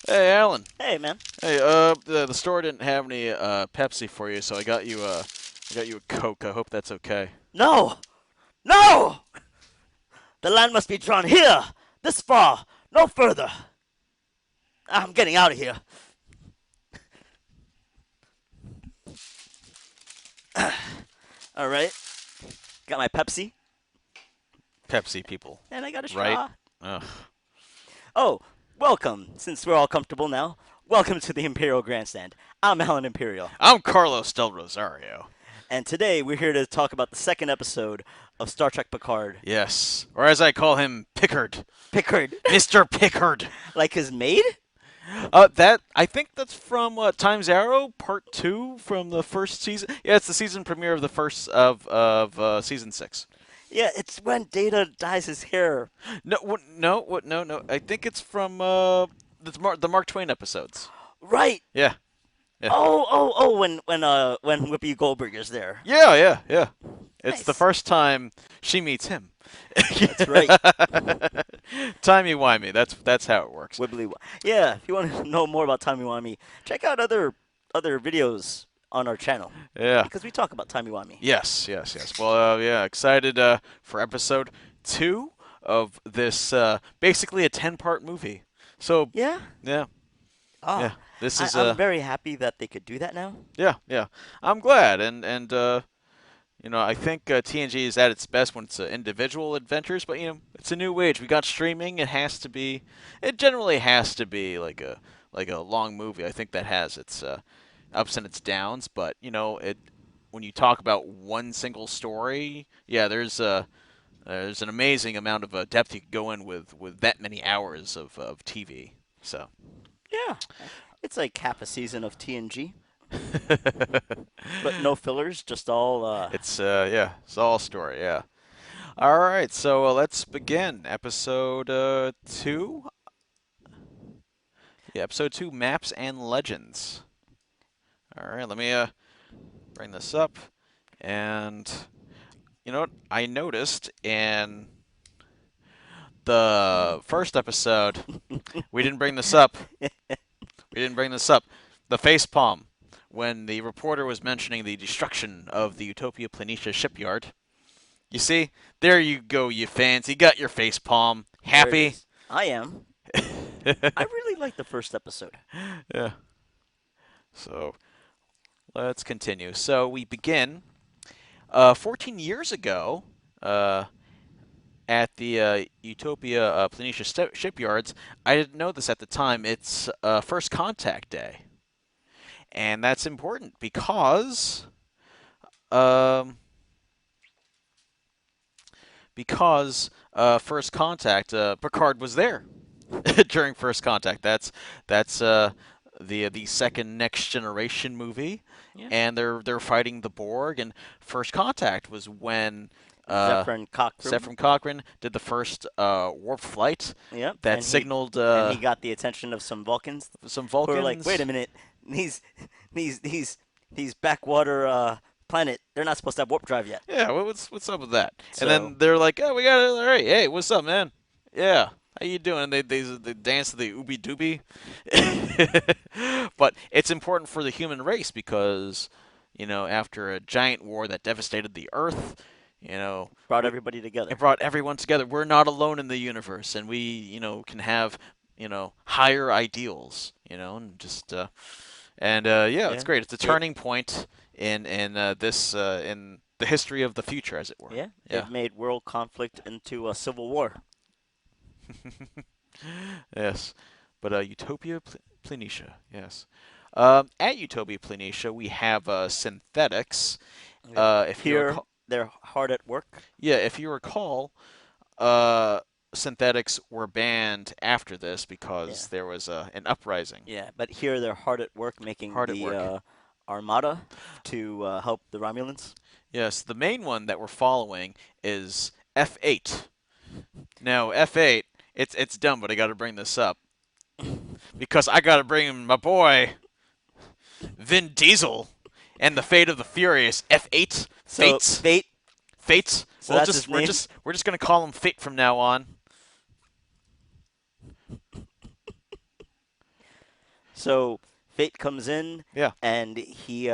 Hey, Alan. Hey, man. Hey, the store didn't have any Pepsi for you, so I got you a Coke. I hope that's okay. No! No! The line must be drawn here! This far! No further! I'm getting out of here. Alright. Got my Pepsi, Pepsi people, and I got a right? straw. Ugh. Oh, welcome. Since we're all comfortable now, welcome to the Imperial Grandstand. I'm Alan Imperial. I'm Carlos Del Rosario. And today we're here to talk about the second episode of Star Trek Picard. Yes, or as I call him, Pickard, Picard. Mr. Pickard. Like his maid? That I think that's from Time's Arrow Part 2 from the first season. Yeah, it's the season premiere of the first of season 6. Yeah, it's when Data dyes his hair. No, no. I think it's from the Mark Twain episodes. Right! Yeah, yeah. Oh! When Whoopi Goldberg is there. Yeah. It's the Nice. first time she meets him. That's right. Timey-wimey. That's how it works. Wibbly. Yeah, if you want to know more about Timey Wimey, check out other videos on our channel Yeah. because we talk about Timey Wimey. Yes. Well, yeah, excited for episode 2 of this basically a 10-part movie. So, Yeah. yeah. Yeah. Ah, This I, is I'm very happy that they could do that now. yeah. I'm glad and you know, I think TNG is at its best when it's individual adventures, but you know, it's a new age. We got streaming. It generally has to be like a long movie. I think that has its ups and its downs, but you know, it when you talk about one single story, yeah, there's an amazing amount of depth you could go in with that many hours of TV. So. Yeah, it's like half a season of TNG, but no fillers, just all. It's yeah, it's all story, yeah. All right, so let's begin episode 2. Yeah, episode 2, Maps and Legends. All right, let me bring this up. And you know what? I noticed in the first episode, we didn't bring this up. We didn't bring this up. The facepalm when the reporter was mentioning the destruction of the Utopia Planitia shipyard. You see, there you go, you fans. You got your facepalm. There it Happy? is. I am. I really liked the first episode. Yeah. So let's continue. So we begin 14 years ago uh, at the Utopia Planitia shipyards. I didn't know this at the time. It's First Contact Day, and that's important um, because First Contact, Picard was there during First Contact. That's the second Next Generation movie, Yeah. and they're fighting the Borg. And First Contact was when Zephyr Cochrane. Zephyr Cochrane did the first warp flight Yep. that And signaled he got the attention of some Vulcans some who are like, wait Vulcans. a minute, these these these these backwater planet, they're not supposed to have warp drive yet. Yeah, what's up with that? And So then they're like, oh, we got it. All right, hey, what's up, man? Yeah, how you doing? They dance to the ooby dooby. But it's important for the human race because, you know, after a giant war that devastated the Earth, you know, brought everybody it together. brought everyone together. We're not alone in the universe, and we, you know, can have, you know, higher ideals, you know, and just yeah, it's Yeah. great. It's a It turning point in the history of the future, as it were. yeah, Yeah. it made world conflict into a civil war. Yes. But Utopia Planitia, yes. At Utopia Planitia, we have synthetics. Yeah. If you Here recall, they're hard at work. yeah, if you recall, uh, synthetics were banned after this Yeah. because there was an uprising. Yeah, but here they're hard at work making Hard at the work. armada to help the Romulans. Yes, the main one that we're following is F8. Now, F8, it's dumb, but I got to bring this up because I got to bring in my boy Vin Diesel and the Fate of the Furious. F8, So Fates, Fate. Fates. So that's his name. We're just gonna call him Fate from now on. So Fate comes in, Yeah, and he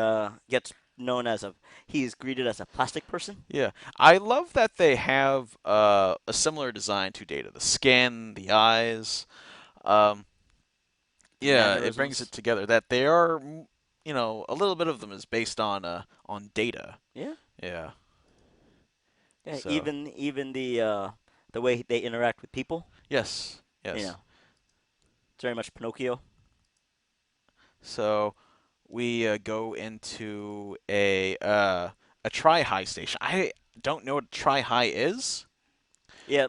gets known as a. He is greeted as a plastic person. yeah. I love that they have a similar design to Data. The skin, the eyes. Um, The yeah, it brings it mannerisms. together. That they are, a little bit of them is based on Data. Yeah. Yeah. Yeah. So Even the way they interact with people. yes, You yes. know, it's very much Pinocchio. So we go into a tri high station. I don't know what tri high is. Yeah.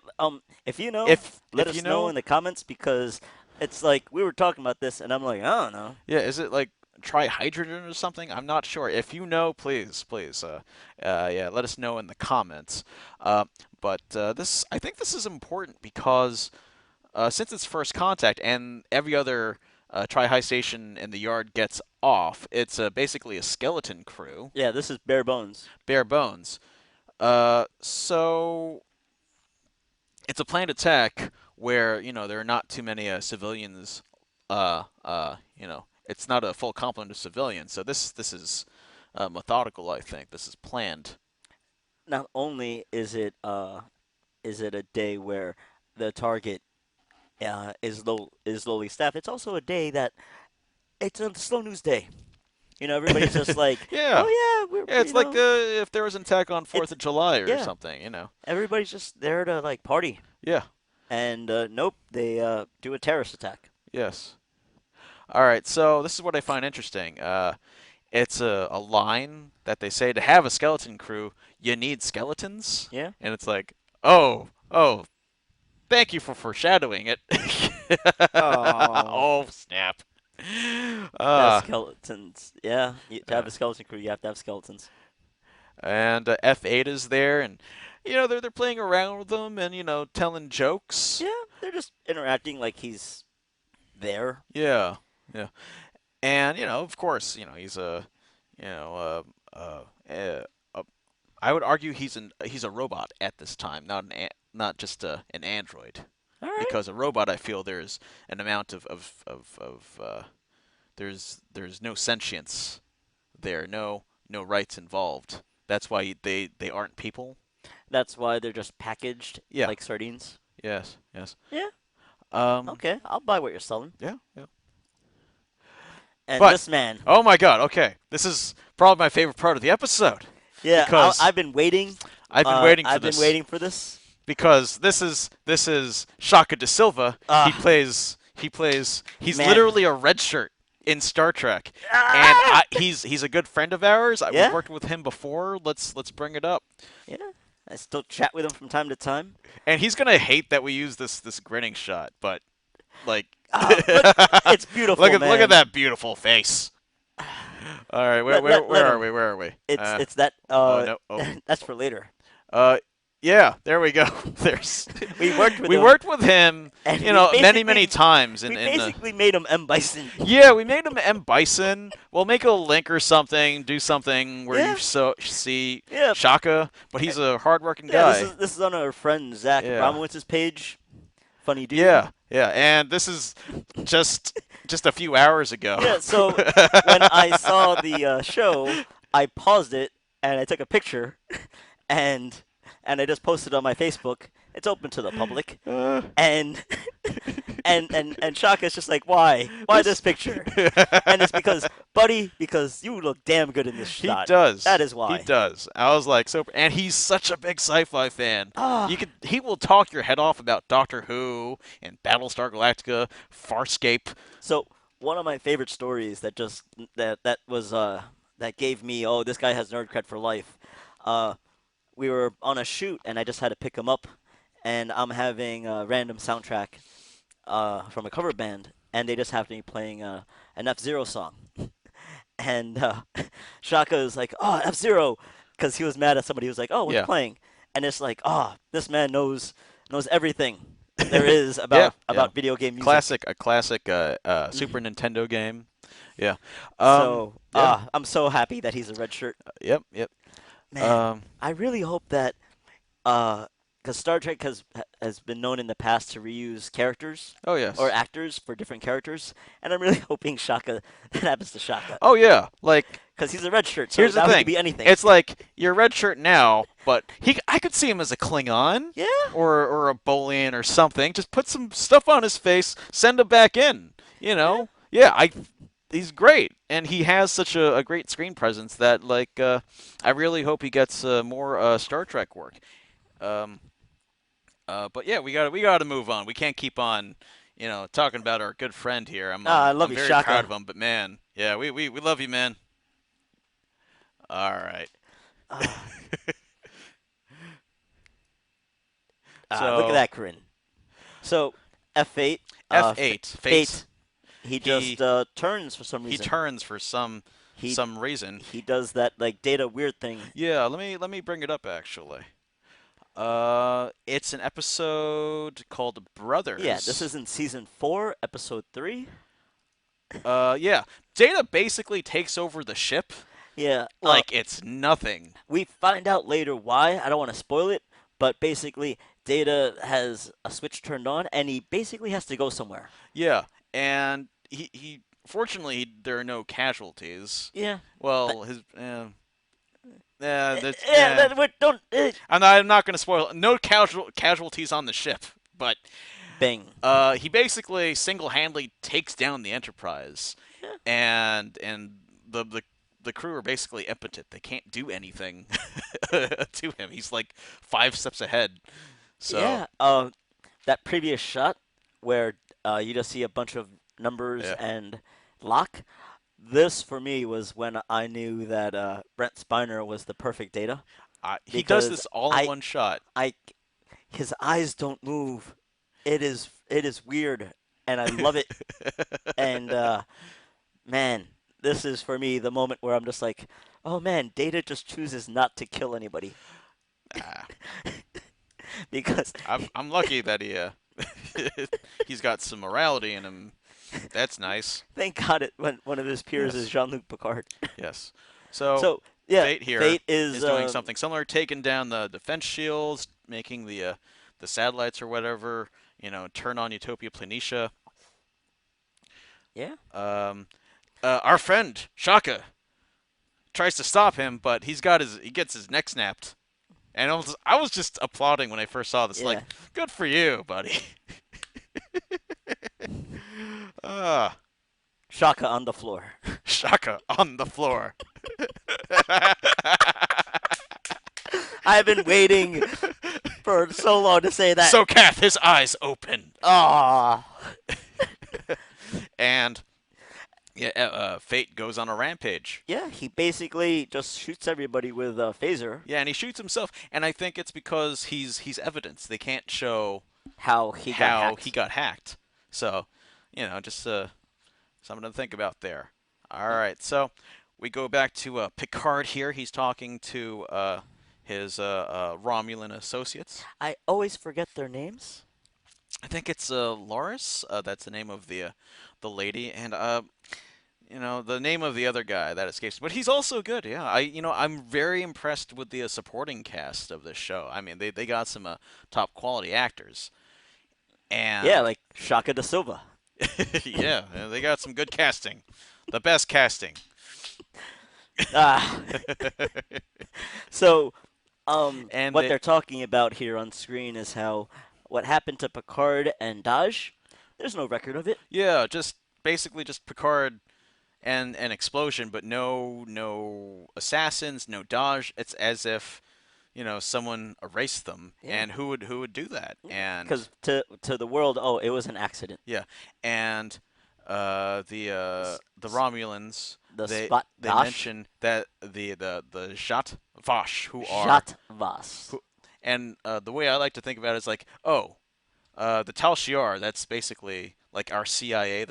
If you know, let If you us know know, in the comments because it's like we were talking about this, and I'm like, I don't know. yeah, is it like trihydrogen or something? I'm not sure. If you know, please, yeah, let us know in the comments. Uh, but this, I think this is important because since it's first contact and every other tri high station in the yard gets off, it's basically a skeleton crew, Yeah, this is bare bones. bare bones. So it's a planned attack where there are not too many civilians. It's not a full complement of civilians. So this is methodical. I think this is planned. Not only is it a day where the target is lowly staffed, it's also a day that it's a slow news day. Everybody's just like, Yeah, oh yeah, yeah. It's like if there was an attack on Fourth it's of July or yeah, something. everybody's just there to like party, Yeah. and nope, they do a terrorist attack. Yes. All right. So this is what I find interesting. It's a line that they say to have a skeleton crew, you need skeletons, Yeah. and it's like, oh, thank you for foreshadowing it. Oh, Oh, snap. that's Uh, skeletons. Yeah, to uh, have a skeleton crew, you have to have skeletons. and F8 is there, and they're playing around with them and telling jokes. Yeah, they're just interacting like he's there. Yeah, yeah, and of course, he's a, you know, I would argue he's a robot at this time, not just an android. All right. Because a robot, I feel there's an amount of there's no sentience there, no rights involved. That's why they aren't people. That's why they're just packaged Yeah. like sardines. Yes. Yes. Yeah. Um. Okay, I'll buy what you're selling. Yeah. Yeah. And But this man, oh my God. Okay. This is probably my favorite part of the episode yeah, because I've been waiting. I've been waiting for I've been this waiting for this. because this is Chaka DeSilva. Ah, He's man. literally a red shirt in Star Trek, and Ah! he's a good friend of ours. We've Yeah, worked with him before. Let's bring it up. yeah. I still chat with him from time to time. And he's gonna hate that we use this grinning shot, but like, But it's beautiful, look at man. that beautiful face. All right, where Let are him. we? Where are we? It's that. Oh no. Oh. That's for later. Uh, yeah, there we go. There's We worked with we him, worked with him, and many times we in the. basically made him M Bison. Yeah, we made him M Bison. We'll make a link or something, do something where Yeah, you see yeah, Shaka, but he's a hardworking yeah. guy. This is on our friend Zach Yeah, Abramowitz's page. Funny dude. yeah, yeah. And this is just a few hours ago. Yeah. So when I saw the show, I paused it and I took a picture, and I just posted on my Facebook. It's open to the public, Uh, and and Shaka's just like, why this picture? And it's because you look damn good in this he shot. does. That is He why. does. I was like, so, and he's such a big sci-fi fan. Ah, He will talk your head off about Doctor Who and Battlestar Galactica, Farscape. so one of my favorite stories that was that gave me, oh, this guy has nerd cred for life. Uh, we were on a shoot and I just had to pick him up, and I'm having a random soundtrack from a cover band, and they just happened to be playing an F-Zero song. And Shaka is like, "Oh, F-Zero," because he was mad at somebody who was like, "Oh, what's Yeah, playing?" And it's like, "Oh, this man knows everything there is yeah, yeah. about video game music." A classic Super Nintendo game. Yeah. So Yeah. I'm so happy that he's a red shirt. Yep. Yep. Man, Um. I really hope that uh, because Star Trek has been known in the past to reuse characters Oh or yes. actors for different characters, and I'm really hoping Shaka that happens to Shaka Oh yeah. Like because he's a red shirt, so here's the now he could thing. be anything. It's like you're red shirt now, but I could see him as a Klingon Yeah, or a Bolian or something. Just put some stuff on his face, send him back in. You yeah. know? Yeah, I he's great, and he has such a great screen presence that I really hope he gets more Star Trek work. Um, but yeah, we gotta move on. We can't keep on, talking about our good friend here. I'm Ah, I I'm love I'm you, very proud Shaka. of him, but man, yeah, we love you, man. All right. Ah, look at So that grin. So F8, F8, Fate. Fate. He He just turns for some he reason. turns for some He some reason. he does that like Data weird thing. Yeah, let me bring it up actually. It's an episode called Yeah, this Brothers. is in season 4, episode 3. Yeah, Data basically takes over the ship Yeah, like it's nothing. we find out later why. I don't want to spoil it, but basically, Data has a switch turned on, and he basically has to go somewhere. Yeah, and he fortunately there are no casualties. Yeah, but Well, his that's yeah, don't I'm not gonna spoil it. No casualties on the ship, but bang. he basically single-handedly takes down the Enterprise, Yeah, and the crew are basically impotent. They can't do anything to him. He's like 5 steps ahead. So yeah. That previous shot where you just see a bunch of numbers yeah, and lock. This for me was when I knew that Brent Spiner was the perfect Data he does because this all in I one shot. I his eyes don't move. It is weird, and I love it. And man, this is for me the moment where I'm just like, oh man, Data just chooses not to kill anybody Ah, because I'm lucky that he's got some morality in him. That's nice. thank God when one of his peers is Yes. Jean-Luc Picard. Yes. So So yeah, Fate here Fate is is doing something similar, taking down the defense shields, making the satellites or whatever, turn on Utopia Planitia. yeah Um, our friend Shaka tries to stop him, but he gets his neck snapped. And I was just applauding when I first saw this, like, yeah. good for you, buddy. Ah, Shaka on the floor. Shaka on the floor. I've been waiting for so long to say that. So Kath, his eyes open, Ah, and yeah, Fate goes on a rampage. yeah. He basically just shoots everybody with a phaser. Yeah, and he shoots himself, and I think it's because he's evidence. They can't show How he got how he hacked. got hacked. So, just something to think about there. All Yep. right, so we go back to Picard here. He's talking to his Romulan associates. I always forget their names. I think it's Loris. That's the name of the lady, and the name of the other guy that escapes. But he's also good. Yeah, I'm very impressed with the supporting cast of this show. I mean, they got some top quality actors, Yeah, and like Chaka DeSilva. yeah, they got some good casting, the best casting. Ah, so And what they, they're talking about here on screen is how what happened to Picard and Daj. There's no record of it. yeah, just basically just Picard and an explosion, but no assassins, no dodge. It's as if someone erased them, Yeah, and who would do that? yeah. And Because to the world, oh, it was an accident. yeah, and the Romulans The spot they Dash, mention that the Jat Vash Jat Vas. who and the way I like to think about it is like, oh, the Tal Shiar, that's basically like our CIA,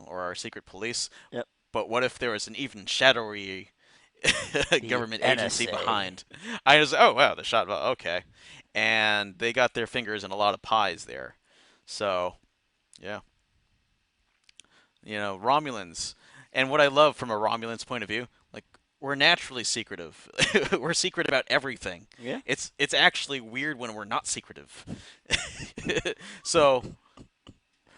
or our secret police. Yep. But what if there was an even shadowy The government agency NSA. behind? I was, oh wow, the shot. Okay, and they got their fingers in a lot of pies there. So yeah, Romulans, and what I love from a Romulan's point of view, like we're naturally secretive. We're secret about everything. Yeah. It's actually weird when we're not secretive. So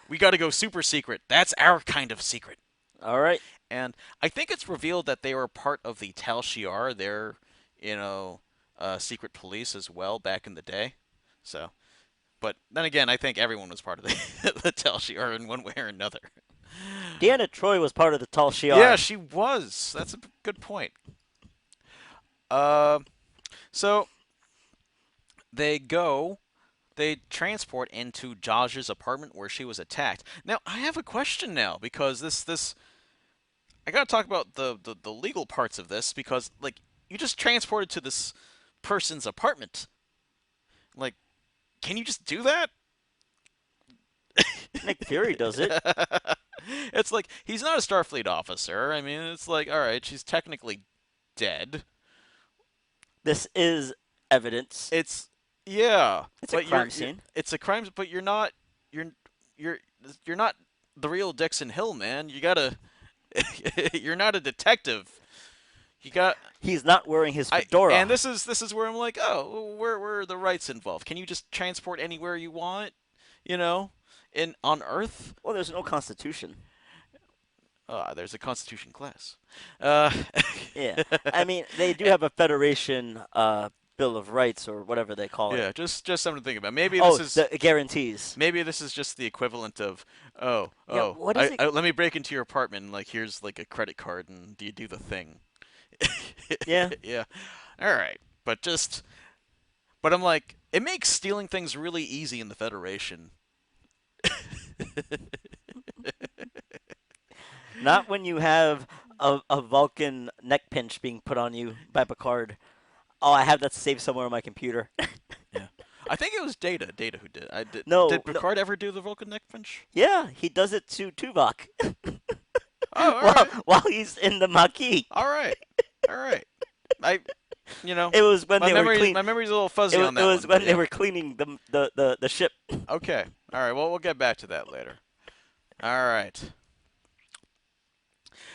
we got to go super secret. That's our kind of secret. All right. And I think it's revealed that they were part of the Tal Shiar, their, you know, secret police as well back in the day. So, but then again, I think everyone was part of the Tal Shiar in one way or another. Deanna Troy was part of the Tal Yeah, Shiar. she was. That's a good point. Uh, so they go, they transport into Jaj's apartment where she was attacked. Now, I have a question now because this I gotta talk about the legal parts of this because like you just transported to this person's apartment. Like, can you just do that? Nick Fury does it. It's like he's not a Starfleet officer. I mean, it's like all right, she's technically dead. This is evidence. It's yeah, It's a but crime you're scene. it's a crime, but you're you're you're not the real Dixon Hill, man. You gotta you're not a detective. You got He's not wearing his I and fedora. this is where I'm like, oh, where are the rights involved? Can you just transport anywhere you want? You know, in on Earth? Well, there's no constitution. There's a Constitution class. Uh, Yeah. I mean, they do have a Federation Bill of Rights or whatever they call it. yeah, just something to think about. Oh, the guarantees. Maybe this is just the equivalent of Yeah, what is it? let me break into your apartment and like here's like a credit card and do you do the thing? Yeah. Yeah. All right. But I'm like it makes stealing things really easy in the Federation. Not when you have a Vulcan neck pinch being put on you by Picard. Oh, I have that saved somewhere on my computer. Yeah. I think it was Data who did. I did. No, Did no. Picard ever do the Vulcan neck punch? Yeah, he does it to Tuvok Oh, all while right. while he's in the Maquis. All right. All right. I, you know, It was when they were clean. my memory's a little fuzzy on It that was one, but when they yeah. were cleaning the ship. Okay. All right. Well, we'll get back to that later. All right.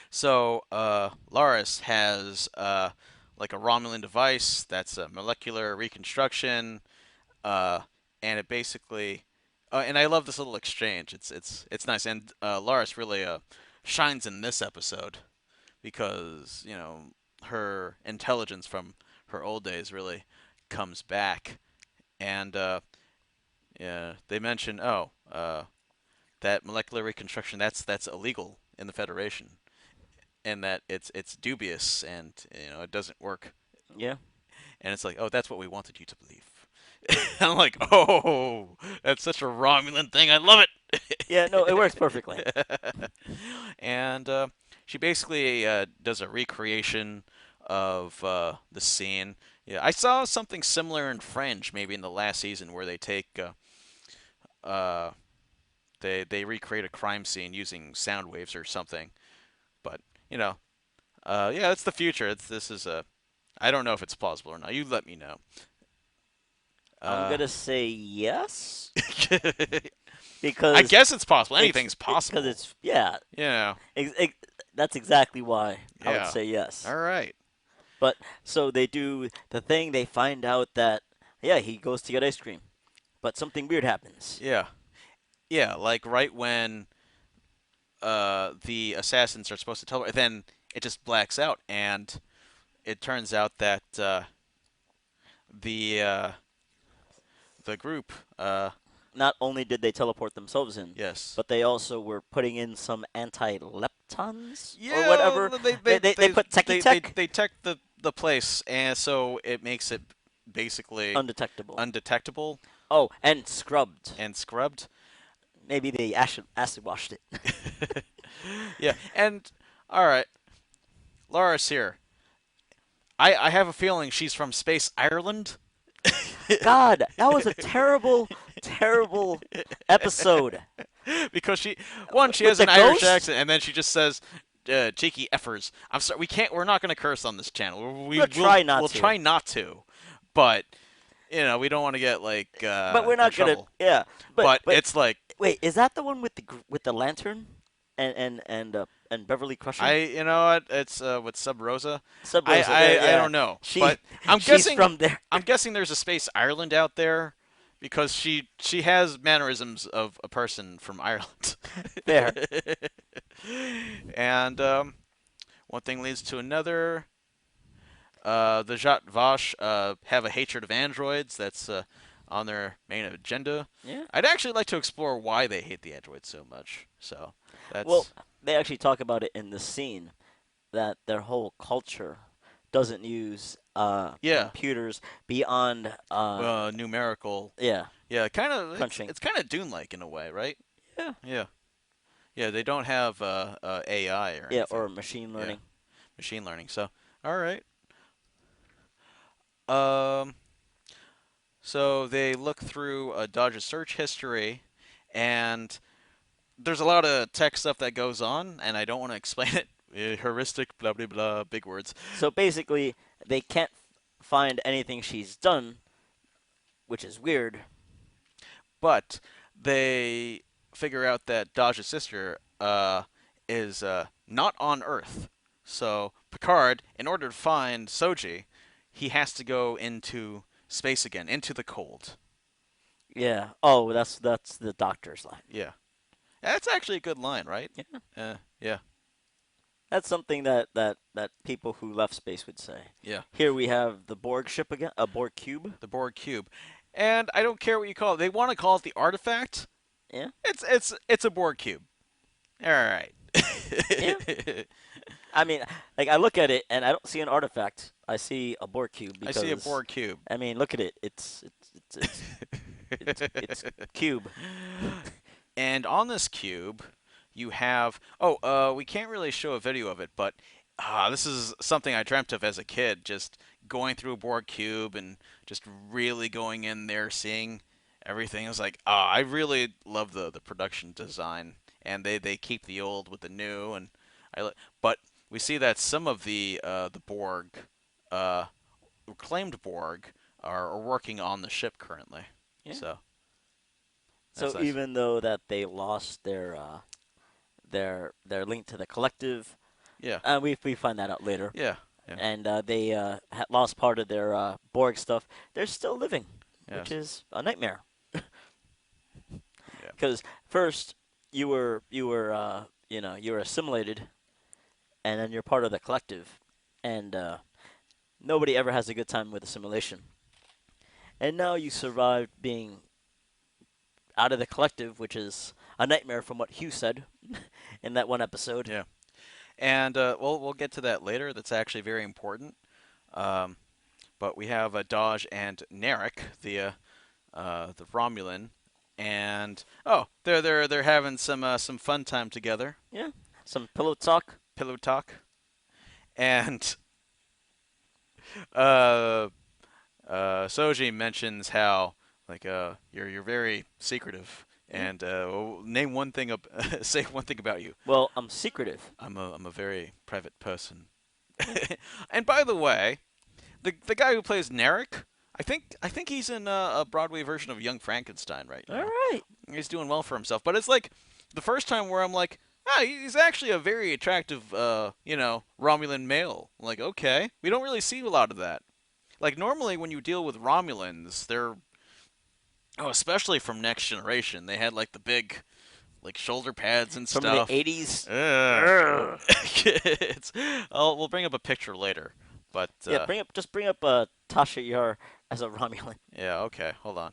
So, Laris has like a Romulan device that's a molecular reconstruction, uh, and it basically, and I love this little exchange. It's nice, and Laris really shines in this episode because her intelligence from her old days really comes back, and yeah, they mention that molecular reconstruction that's illegal in the Federation and that it's dubious and it doesn't work Yeah. and it's like, oh, that's what we wanted you to believe. I'm like, oh, that's such a Romulan thing. I love Yeah, no, it works perfectly. it. And she basically does a recreation of the scene. Yeah, I saw something similar in Fringe, maybe in the last season, where they take uh, they recreate a crime scene using sound waves or something. But you know, yeah, it's the future. This is a I don't know if it's plausible or not. You let me know. I'm Uh, gonna say yes I because guess it's possible. it's Anything's because possible. it's yeah. Yeah. Ex- ex- that's exactly why I would Yeah. say yes. All right. But so they do the thing. They find out that yeah, he goes to get ice cream, but something weird happens. Yeah. Yeah. Like right when the assassins are supposed to tell her, then it just blacks out, and it turns out that the uh, the group, Not only did they teleport themselves in, yes, but they also were putting in some anti-leptons or yeah, whatever. They put techie tech they tech the place, and so it makes it basically undetectable. undetectable Oh, and scrubbed. and scrubbed. Maybe they acid washed it. Yeah, and all right, Laura's here. I have a feeling she's from Space Ireland. God, that was a terrible, terrible episode. Because she With has the an Irish ghost? accent, and then she just says cheeky effers. I'm sorry, we're not gonna curse on this channel. We'll try not we'll to. try not to, but we don't want to get like But we're in not gonna. trouble. Yeah, But but it's like wait, is that the one with the lantern? and Beverly Crusher. You know what? It's with Sub Rosa. Sub Rosa. Yeah, I yeah. don't know, She but I'm she's guessing from there. I'm guessing there's a Space Ireland out there because she has mannerisms of a person from Ireland. Fair. And one thing leads to another. The Jat Vash have a hatred of androids. That's on their main agenda. Yeah. I'd actually like to explore why they hate the androids so much. So Well, that's they actually talk about it in the scene that their whole culture doesn't use yeah, computers beyond numerical. yeah, Yeah, kind of. crunching. It's kind of Dune-like in a way, right? Yeah. Yeah, yeah. They don't have AI or Yeah, anything. or machine Yeah, learning. machine learning. So all right. Um, so they look through Dodge's search history, and there's a lot of tech stuff that goes on, and I don't want to explain it. Heuristic, blah blah blah, big words. So basically, they can't find anything she's done, which is weird. But they figure out that Dodge's sister is not on Earth. So Picard, in order to find Soji, he has to go into space again, into the cold. Yeah. Oh, that's the doctor's line. Yeah, that's actually a good line, right? Yeah. Yeah, That's something that people who left space would say. yeah. Here we have the Borg ship again, a Borg cube. The Borg cube, and I don't care what you call it. They want to call it the artifact. Yeah. It's a Borg cube. All right. Yeah. I mean, like I look at it and I don't see an artifact. I see a Borg cube I see a because Borg cube. I mean, look at it. It's cube. And on this cube, you have. We can't really show a video of it, but this is something I dreamt of as a kid. Just going through a Borg cube and just really going in there, seeing everything. I was like, I really love the production design, and they keep the old with the new, and but we see that some of the Borg, uh, reclaimed Borg, are working on the ship currently. Yeah. So that's So nice. even though that they lost their link to the collective, Yeah, we find that out later, yeah, yeah, and they had lost part of their Borg stuff. They're still living, which yes, is a nightmare. yeah. Because first you were assimilated, and then you're part of the collective, and nobody ever has a good time with assimilation. And now you survived being out of the collective, which is a nightmare from what Hugh said in that one episode. Yeah. And we'll get to that later. That's actually very important. Um, but we have Dodge and Narek, the Romulan, and they're having some fun time together, Yeah, some pillow talk. pillow talk, and uh, Soji mentions how like you're very secretive, Yeah. and name one thing say one thing about you. Well, I'm secretive. I'm a very private person. Yeah. And by the way, the guy who plays Narek, I think he's in a Broadway version of Young Frankenstein right All now. right. He's doing well for himself. But it's like the first time where I'm like, he's actually a very attractive, Romulan male. Like, okay, we don't really see a lot of that. Like normally when you deal with Romulans, they're especially from Next Generation, they had like the big like shoulder pads and From the stuff. 80s. Ugh. Urgh. it's, we'll bring up a picture later. But Yeah, bring up Tasha Yar as a Romulan. yeah, okay, hold on.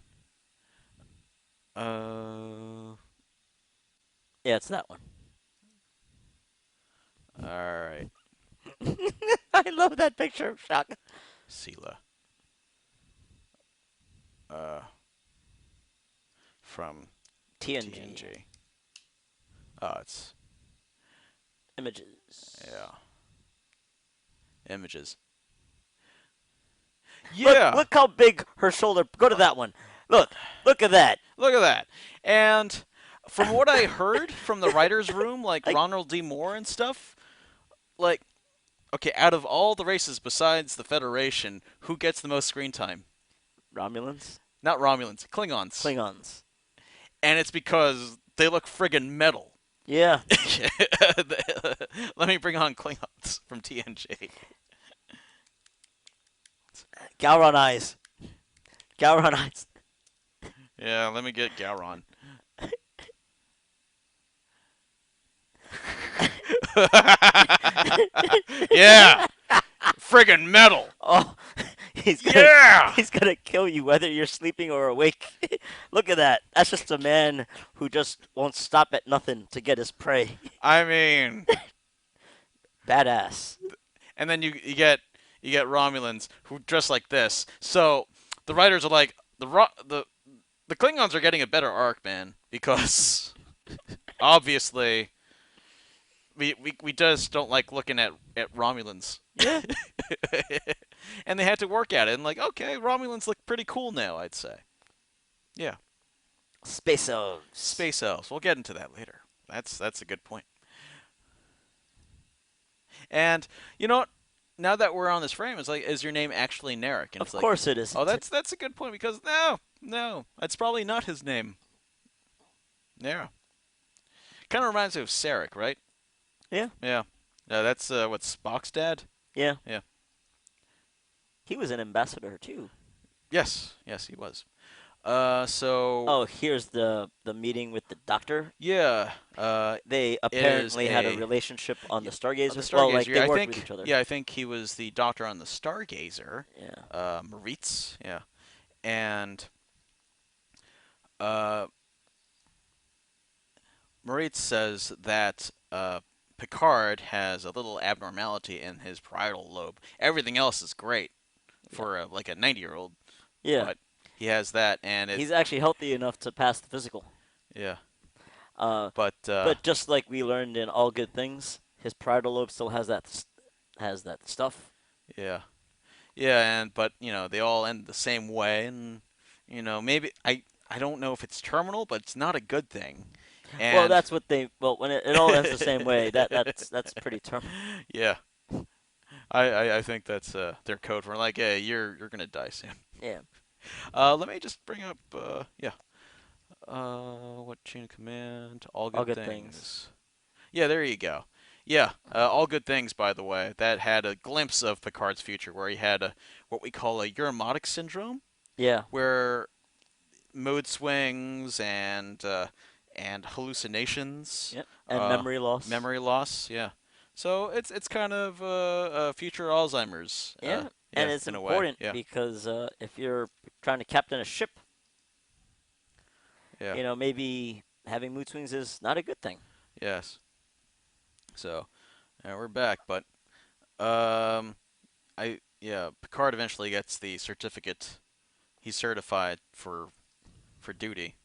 Uh, Yeah, it's that one. all right, I love that picture of Shaka. Sela. Uh, from TNG TNG. Oh, it's images. yeah, images. Look, Yeah, look how big her shoulder. Go to that one. Look at that. look at that. And from what I heard from the writers' room, like Like Ronald D. Moore and stuff, like okay, out of all the races besides the Federation, who gets the most screen time? Romulans, Not Romulans, Klingons. Klingons. And it's because they look friggin' metal. Yeah. Let me bring on Klingons from TNG. Gowron eyes. Gowron eyes. Yeah, let me get Gowron. Yeah, friggin' metal. Oh, he's gonna Yeah. he's gonna kill you whether you're sleeping or awake. Look at that. That's just a man who just won't stop at nothing to get his prey. I mean, Badass. and then you get Romulans who dress like this. So the writers are like the Klingons are getting a better arc, man, because obviously we just don't like looking at Romulans. Yeah. And they had to work at it, and like, okay, Romulans look pretty cool now, I'd say. Yeah, Space elves. space elves. We'll get into that later. That's a good point. And you know what? Now that we're on this frame, it's like, is your name actually Narek? And Of it's like, course it oh, isn't. that's a good point because no, that's probably not his name. Yeah, kind of reminds me of Sarek, right? Yeah. Yeah, that's what Spock's dad. Yeah. Yeah. He was an ambassador too. Yes, he was. So Oh, here's the meeting with the doctor. yeah, They it is apparently had a a relationship on the the Stargazer. Well, like Stargazer. they Yeah, I worked with think each other. yeah, I think he was the doctor on the Stargazer, Yeah. Moritz. Yeah, and uh, Moritz says that Picard has a little abnormality in his parietal lobe. Everything else is great Yeah. for like a 90-year-old, Yeah. but he has that, and it He's actually healthy enough to pass the physical. yeah, Uh, but but just like we learned in All Good Things, his parietal lobe still has that stuff. yeah. Yeah, and but they all end the same way, and maybe I don't know if it's terminal, but it's not a good thing. Well, And that's what they. Well, when it all ends the same way, that's pretty terminal. yeah, I think that's their code for like, hey, you're gonna die soon. Yeah. Let me just bring up yeah. What chain of command? All All good Good Things. things. Yeah, there you go. Yeah, all good things. By the way, that had a glimpse of Picard's future, where he had what we call a Uromotic syndrome, Yeah. where mood swings and hallucinations, Yep. And memory loss. memory loss. Yeah, so it's kind of future Alzheimer's. Yeah. And Yeah, it's in a way. important Yeah, because if you're trying to captain a ship, yeah, maybe having mood swings is not a good thing. yes. So we're back, but um, Picard eventually gets the certificate. He's certified for duty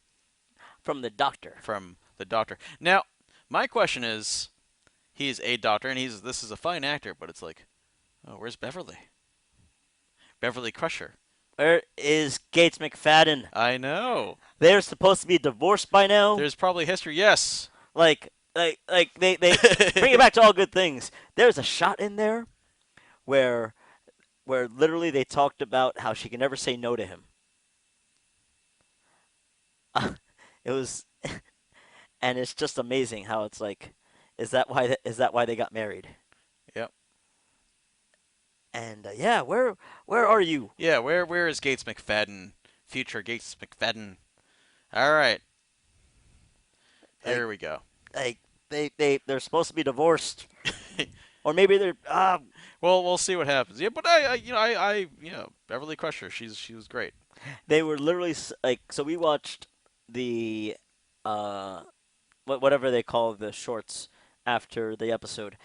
From the doctor. from the doctor. Now, my question is, he's a doctor and this is a fine actor, but it's like, oh, where's Beverly? Beverly Crusher. Where is Gates McFadden? I know. They're supposed to be divorced by now. There's probably history. Yes. Like they bring it back to All Good Things. There's a shot in there where literally they talked about how she can never say no to him. It was, and it's just amazing how it's like, is that why they got married? Yep. And yeah, where are you? Yeah. Where is Gates McFadden? Future Gates McFadden. All right. Like Here we go. like they're supposed to be divorced, or maybe they're Well, we'll see what happens. Yeah, but I Beverly Crusher. She was great. they were literally like, so we watched the uh whatever they call the shorts after the episode,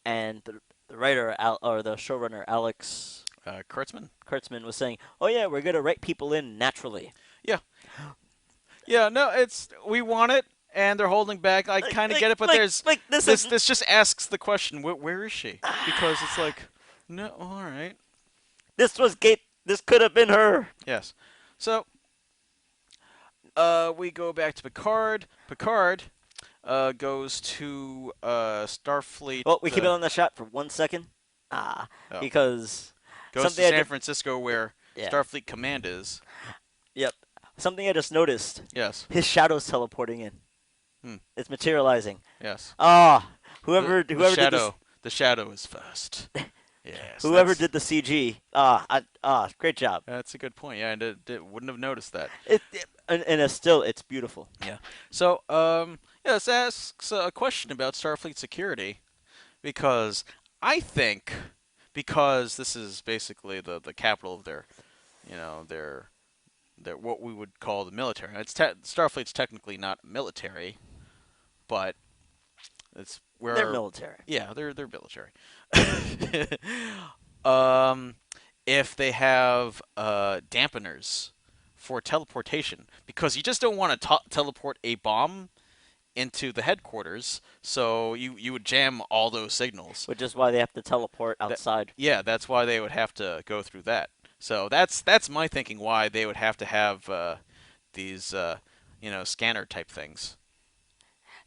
and the writer or the showrunner Alex Kurtzman. Kurtzman was saying, "Oh yeah, we're gonna write people in naturally." Yeah. Yeah. No, we want it, and they're holding back. I kind of get it, but there's this this is this just asks the question, where is she? Because it's like, no, all right. this was Gate. This could have been her. Yes. So, we go back to Picard. Picard goes to Starfleet. Well, we keep it on the shot for 1 second. Oh, Because goes to something I San just, Francisco, where yeah, Starfleet Command is. yep. Something I just noticed. Yes. His shadow's teleporting in. Hmm. It's materializing. Yes. Ah, The the whoever did this shadow the shadow is first. Yes, whoever did the CG. Great job. that's a good point. Yeah, wouldn't have noticed that. And it's still it's beautiful. Yeah. So, yeah, this asks a question about Starfleet security because I think because this is basically the capital of their, their what we would call the military. Starfleet's technically not military, but it's They're where, military. yeah, they're military. um, if they have dampeners for teleportation, because you just don't want to teleport a bomb into the headquarters, so you would jam all those signals. Which is why they have to teleport That outside. Yeah, that's why they would have to go through that. So that's my thinking why they would have to have these scanner type things.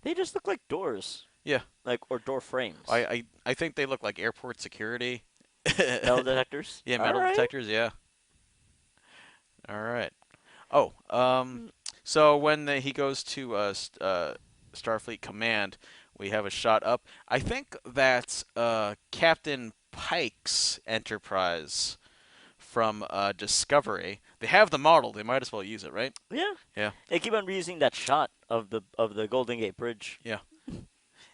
They just look like doors. Yeah, Or door I frames. I, I think they look like airport security. Metal detectors. Yeah, All metal right. detectors. Yeah. All right. Oh, so when he goes to Starfleet Command, we have a shot up. I think that's Captain Pike's Enterprise from Discovery. They have the model. They might as well use it, right? Yeah. Yeah. They keep on reusing that shot of the Golden Gate Bridge Yeah.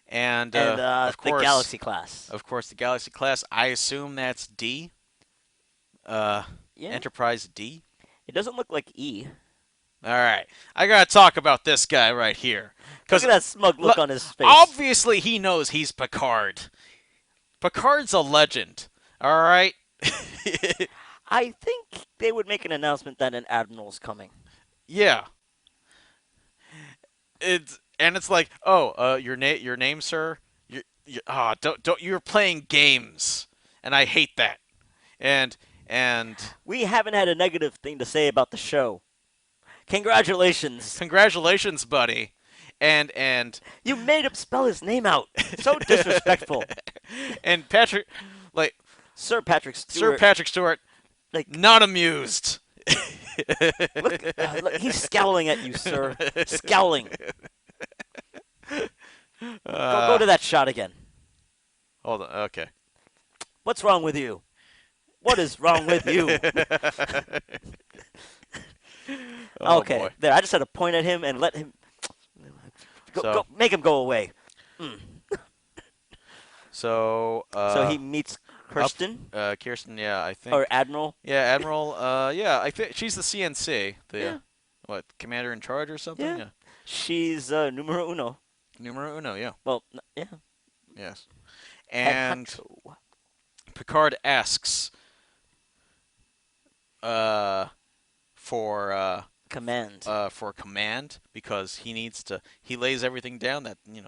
And and the Galaxy class. of course, the Galaxy class. I assume that's D. Uh, Yeah. Enterprise D. It doesn't look like E. All right, I gotta talk about this guy right here, Look because at that smug look on his face. obviously he knows he's Picard. Picard's a legend. All right. I think they would make an announcement that an admiral's coming. Yeah. It's like, oh, your name, sir. Don't you're playing games, and I hate that. And and We haven't had a negative thing to say about the show. Congratulations. congratulations, buddy. And You made him spell his name out. So disrespectful. and Patrick, like Sir Patrick Sir Stewart. Patrick Stewart, Like, not amused. look, he's scowling at you, sir. Scowling. Go Uh, to that shot again. hold on. Okay. What's wrong with you? What is wrong with you? Oh Okay, boy. there. I just had to point at him and let him So make him go away. Mm. so So he meets Kirsten Kirsten. Yeah, I think. or Admiral. Yeah, Admiral. Yeah, I think she's the CNC, the Yeah, what, commander in charge or something. yeah. Yeah, She's numero uno. numero uno. Yeah, Well, yeah. yes. Head And honcho. Picard asks uh, for Command. for command because he needs to. He lays everything down that Yeah.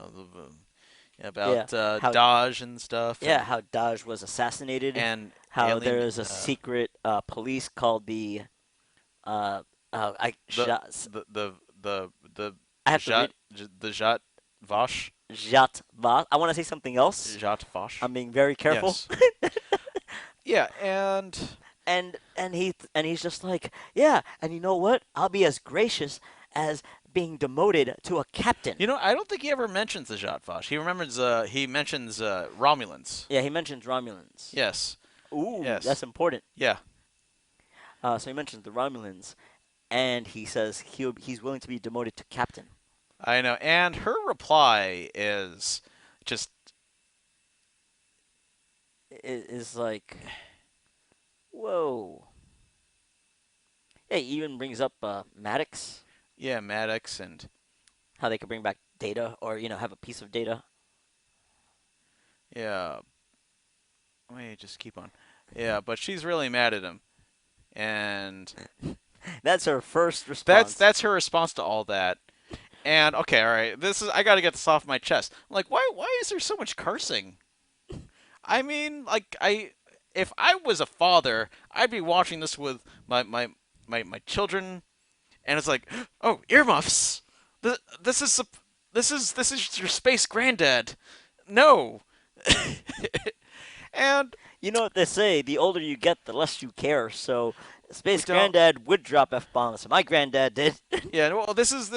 about How Dodge and stuff, Yeah, how Daj was assassinated. and How alien there is a secret police called the I the Jat, the the the the I have to Jat read the Jat Vash Jat Va. I want to say something else. Jat Vash. I'm being very careful. Yes. Yeah, and And he's just like, yeah, and you know what? I'll be as gracious as being demoted to a captain. I don't think he ever mentions the Jat Vash. He mentions Romulans. Yeah, he mentions Romulans. Yes. Ooh, Yes. that's important. Yeah. So he mentions the Romulans, and he says he's willing to be demoted to captain. I know. And her reply is just Is like, whoa. Yeah, he even brings up Maddox, yeah, Maddox, and how they could bring back data or have a piece of data. yeah. Let me just keep on. Yeah, but she's really mad at him. And That's her first that's response. that's her response to all that. And okay, all right. I got to get this off my chest. I'm like, why is there so much cursing? I mean, like if I was a father, I'd be watching this with my children, and it's like, oh, earmuffs. This is this is your space granddad. No. And You know what they say, the older you get, the less you care. So Space don't. Granddad would drop F-bombs. My granddad did. Yeah, well, this is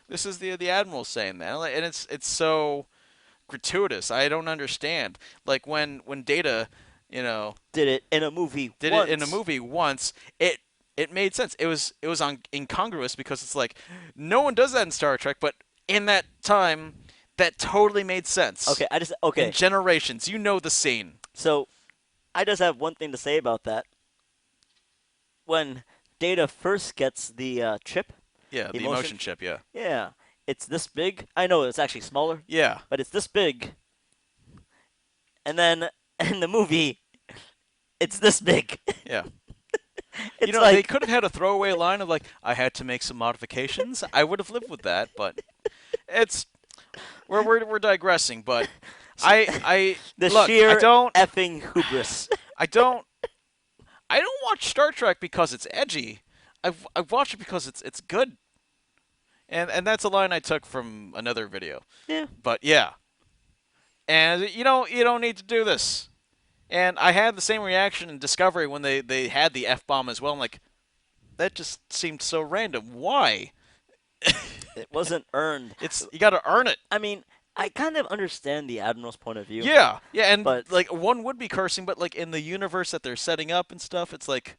This is the admiral saying that, and it's so gratuitous. I don't understand. Like when Data, you know, Did it in a movie did it in a once. movie once, it made sense. It was incongruous because it's like no one does that in Star Trek, but in that time, that totally made sense. Okay, I just In okay. generations, you know the scene. So I just have one thing to say about that. When Data first gets the chip, Yeah, the the emotion emotion chip, chip. Yeah, yeah, it's this big. I know it's actually smaller, yeah, but it's this big. And then in the movie, it's this big. yeah. It's They like could have had a throwaway line of like, "I had to make some modifications." I would have lived with that, but it's we're digressing. But I the look, sheer effing hubris. I don't I don't watch Star Trek because it's edgy. I've watched it because it's good, and that's a line I took from another video. Yeah, But yeah, and you don't need to do this. And I had the same reaction in Discovery when they had the F bomb as well. I'm like, that just seemed so random. Why? it wasn't earned. It's you got to earn it. I mean, I kind of understand the Admiral's point of view, Yeah, yeah, and but like one would be cursing, but like in the universe that they're setting up and stuff, it's like,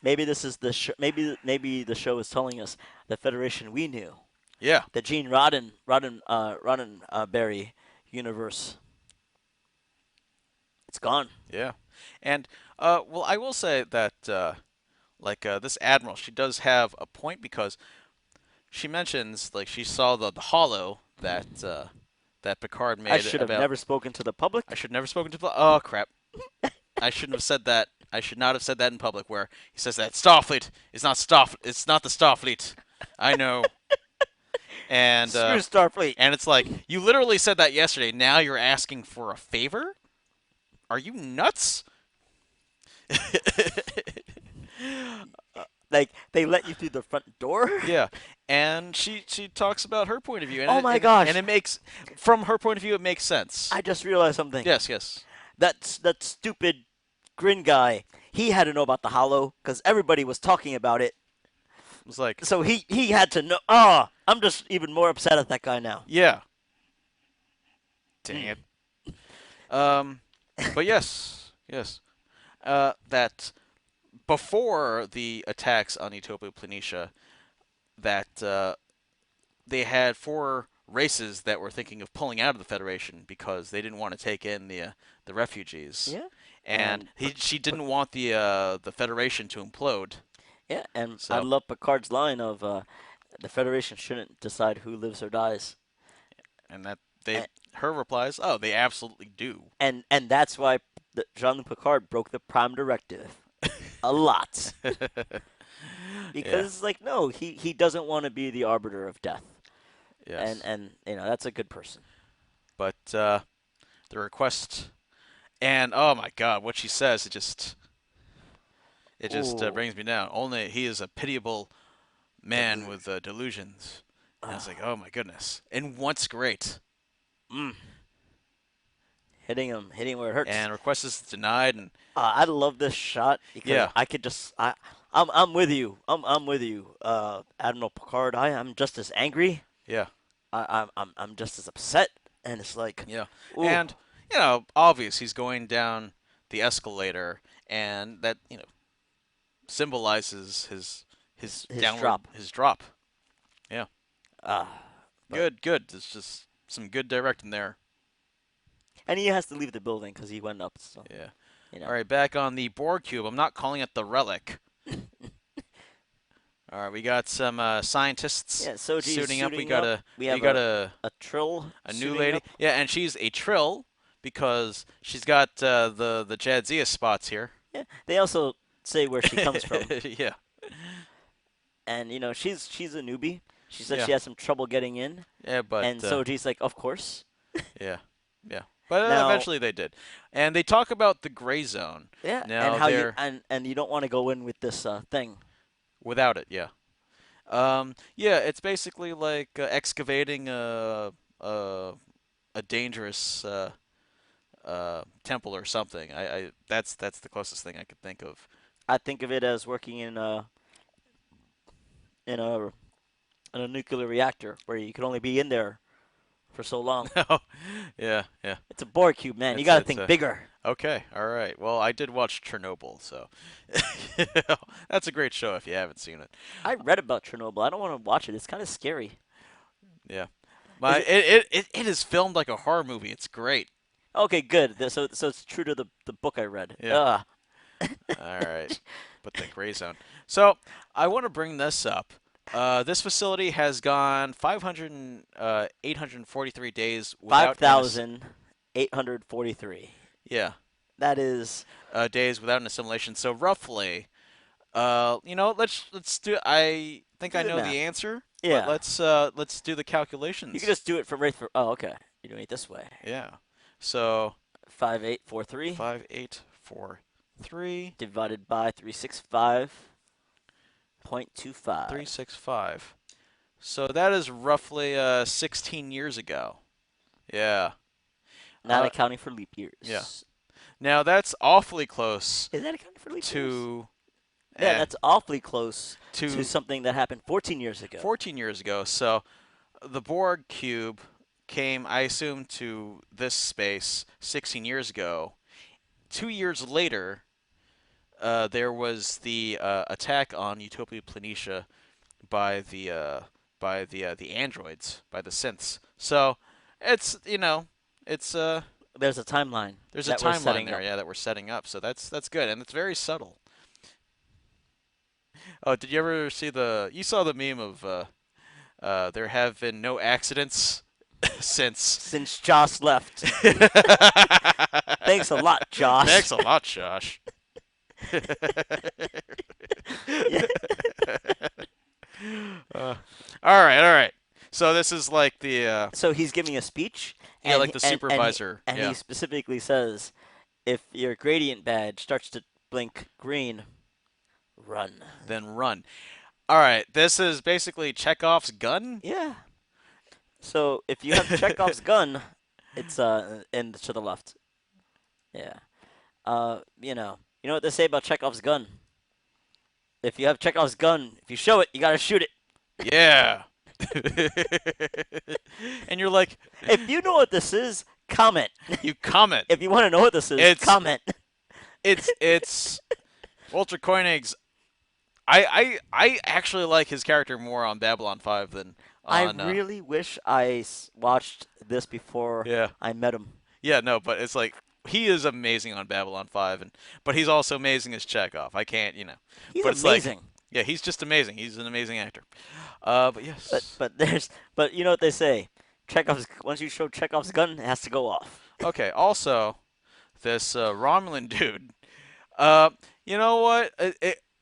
maybe this is the maybe the show is telling us the Federation we knew, yeah, the Gene Roddenberry universe. It's gone. yeah, and well, I will say that this admiral, she does have a point because she mentions like she saw the hollow that Picard I made should have about. never spoken to the I public. should never spoken to. Oh crap! I shouldn't have said that. I should not have said that in public. Where he says that Starfleet is not Starf. It's not the Starfleet. I know. And Screw Starfleet. and it's like you literally said that yesterday. Now you're asking for a favor? Are you nuts? Like they let you through the front door. Yeah, and she talks about her point of view, and Oh it, my and gosh! it makes from her point of view it makes sense. I just realized something. Yes, yes. That stupid grin guy. He had to know about the Hollow because everybody was talking about it. It was like, So he had to know. Ah, I'm just even more upset at that guy now. yeah, dang Mm. it. Um, but yes, yes. That before the attacks on Utopia Planitia, that they had four races that were thinking of pulling out of the Federation because they didn't want to take in the refugees, Yeah, and and she didn't want the Federation to implode. yeah, and I So, love Picard's line of the Federation shouldn't decide who lives or dies, and that they and her replies, oh, they absolutely do. and that's why Jean-Luc Picard broke the Prime Directive a lot Yeah, because it's like no, he doesn't want to be the arbiter of death, yes, and that's a good person. but the request and oh my God, what she says, it just Ooh. brings me down. Only he is a pitiable man with delusions. And I was like, oh my goodness. And what's great? Mm. Hitting where it hurts. And request is denied. And I love this shot because yeah, I could just I'm with you. I'm with you, Admiral Picard. I'm just as angry. yeah, I'm just as upset, and it's like, yeah. ooh, And obvious he's going down the escalator, and that symbolizes his his downward drop. his drop. Yeah, Ah, but good, good. It's just some good directing there. and he has to leave the building because he went up. So Yeah. you All know, right, back on the Borg cube. I'm not calling it the relic. All right, we got some scientists yeah. Soji's suiting up. We suiting got up. a We we have got a Trill a new suiting lady. up. Yeah, and she's a Trill because she's got the Jadzia spots here. Yeah. They also say where she comes from, Yeah, and she's a newbie. She said yeah, she has some trouble getting in, yeah. But and Soji's like, of course. yeah, yeah. But Now, eventually they did, and they talk about the gray zone. yeah, and Now how you they're and you don't want to go in with this thing. without it. Yeah. Yeah. It's basically like excavating a a dangerous temple or something. I that's the closest thing I could think of. I think of it as working in a in a nuclear reactor where you can only be in there for so long. No. Yeah, yeah. It's a Borg cube, man. You It's got to it's think bigger. okay. All right. Well, I did watch Chernobyl, so that's a great show if you haven't seen it. I read about Chernobyl. I don't want to watch it. It's kind of scary. Yeah. Is My it it is filmed like a horror movie. It's great. okay? Good. So it's true to the book I read. Yeah. All right. But the gray zone. So I want to bring this up. This facility has gone 843 days Five without thousand 843. yeah, That is. days without an assimilation. So roughly, let's do. I think Do I the know the math. answer, but Yeah. let's do the You can calculations. just do it from right for. Oh, okay. You're doing it this way. Yeah. So 5843 5843 divided by 365.25. 365. So that is roughly 16 years ago. Yeah. Not Uh, accounting for leap yeah. years. Now that's awfully close Is that accounting for leap years? to Yeah, eh, that's awfully close to to something that happened 14 years ago. 14 years ago. So the Borg cube came, I assume, to this space 16 years ago. 2 years later, there was the attack on Utopia Planitia by the androids, by the synths. So it's it's There's a timeline there's a that we're timeline setting there, up. yeah, that we're setting up. So that's good, and it's very subtle. Oh, did you ever see the? You saw the meme of there have been no accidents since. Since Joss left. Thanks a lot, Josh. Thanks a lot, Josh. Yeah. All right, all right. So this is like the So he's giving a speech, yeah, and like the supervisor. and Yeah. he specifically says, if your gradient badge starts to blink green, run. Then run. All right. This is basically Chekhov's gun. Yeah. So if you have Chekhov's gun, it's and to the left. Yeah. You know what they say about Chekhov's gun. If you have Chekhov's gun, if you show it, you gotta shoot it. Yeah. And you're like, If you know what this is, comment. you comment. If you want to know what this is, It's comment. it's Walter Koenig's. I actually like his character more on Babylon 5 than I on really wish I watched this before yeah. I met him. Yeah, no, but it's like he is amazing on Babylon 5 but he's also amazing as Chekhov. I can't. He's But it's like amazing. yeah, he's just amazing. He's an amazing actor. But But yes. but there's but you know what they say. Chekhov's once you show Chekhov's gun, it has to go off. Okay, also this Romulan dude. Uh, you know what?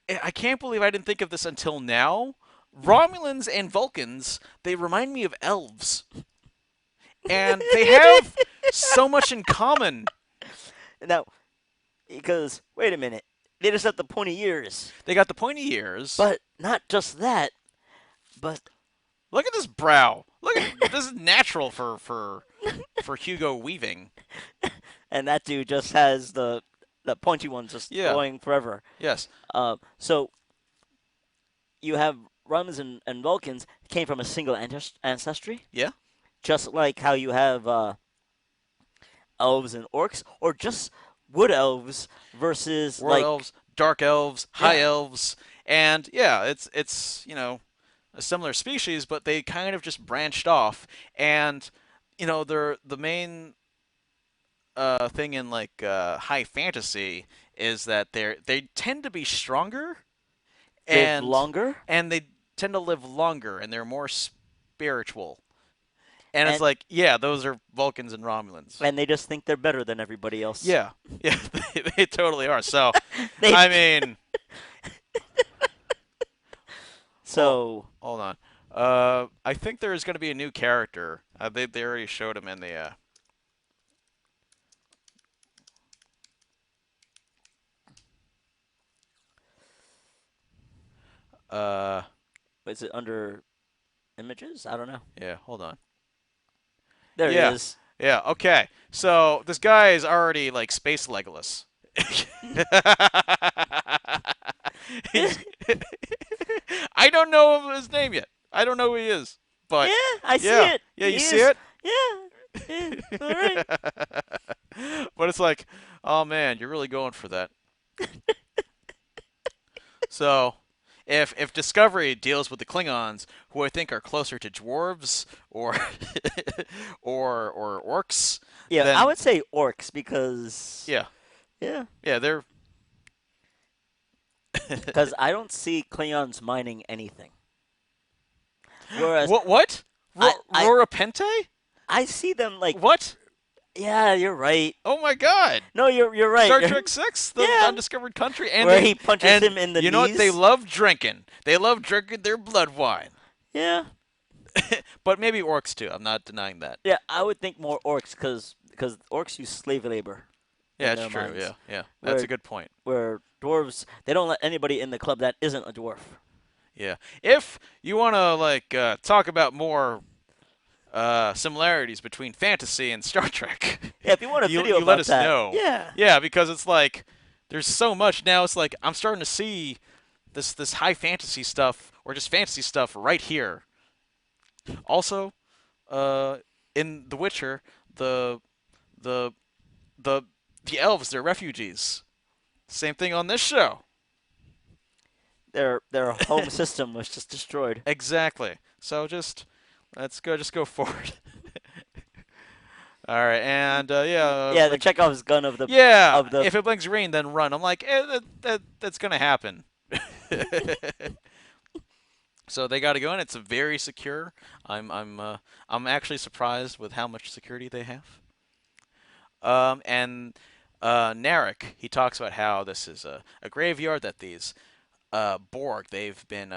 I can't believe I didn't think of this until now. Romulans and Vulcans, they remind me of elves. And they have so much in common. Now, because wait a minute, they just have the pointy ears, They got the pointy ears. but not just that, but Look at this brow. Look at this is natural for Hugo Weaving. and that dude just has the pointy ones just Yeah. going forever. Yes. So you have Romans and Vulcans came from a single ancestry, Yeah. just like how you have elves and orcs, or just wood elves versus World like elves, dark elves, high yeah, elves, and yeah, it's a similar species, but they kind of just branched off, and they're the main thing in like high fantasy is that they tend to be stronger live and longer, they tend to live longer and they're more spiritual. And it's and like, yeah, those are Vulcans and Romulans. and they just think they're better than everybody else. Yeah, yeah, they totally are. So, They I mean, so hold on. I think there is going to be a new character. They already showed him in the. is it under images? I don't know. Yeah, hold on. There Yeah, he is. yeah, okay. So this guy is already like Space Legolas. He's I don't know his name yet. I don't know who he is, Yeah, but I see yeah, it. yeah, you He see is. it. Yeah. Yeah. All right. But it's like, oh man, you're really going for that. So, if Discovery deals with the Klingons, who I think are closer to dwarves or or orcs, Yeah, I then would say orcs because yeah, yeah, yeah, they're because I don't see Klingons mining anything. Whereas what? I I Rora Pente? I see them like What? yeah, you're right. Oh my God! No, you're right. Star Trek Six, the Yeah, undiscovered country, and where they he punches and him in the you know what? They knees. love drinking. They love drinking their blood wine. Yeah, But maybe orcs too. I'm not denying that. yeah. I would think more orcs because orcs use slave labor Yeah, in it's their true. mines, Yeah, yeah, that's a where good point. dwarves they don't let anybody in the club that isn't a dwarf. Yeah, if you want to like talk about more similarities between fantasy and Star Trek, Yeah, if you want a video you let about us that, know. yeah, Yeah, because it's like there's so much now. It's like I'm starting to see this high fantasy stuff or just fantasy stuff right here. Also, uh, in The Witcher, the the the the elves, they're refugees. Same thing on this show. their home system was just destroyed. Exactly. So just let's go. Just go forward. All right, and yeah, Yeah, the like Chekhov's gun yeah, of the if it blinks green, then run. I'm like, that's gonna happen. So they got to go in. It's very secure. I'm actually surprised with how much security they have. And Narek, he talks about how this is a graveyard that these Borg they've been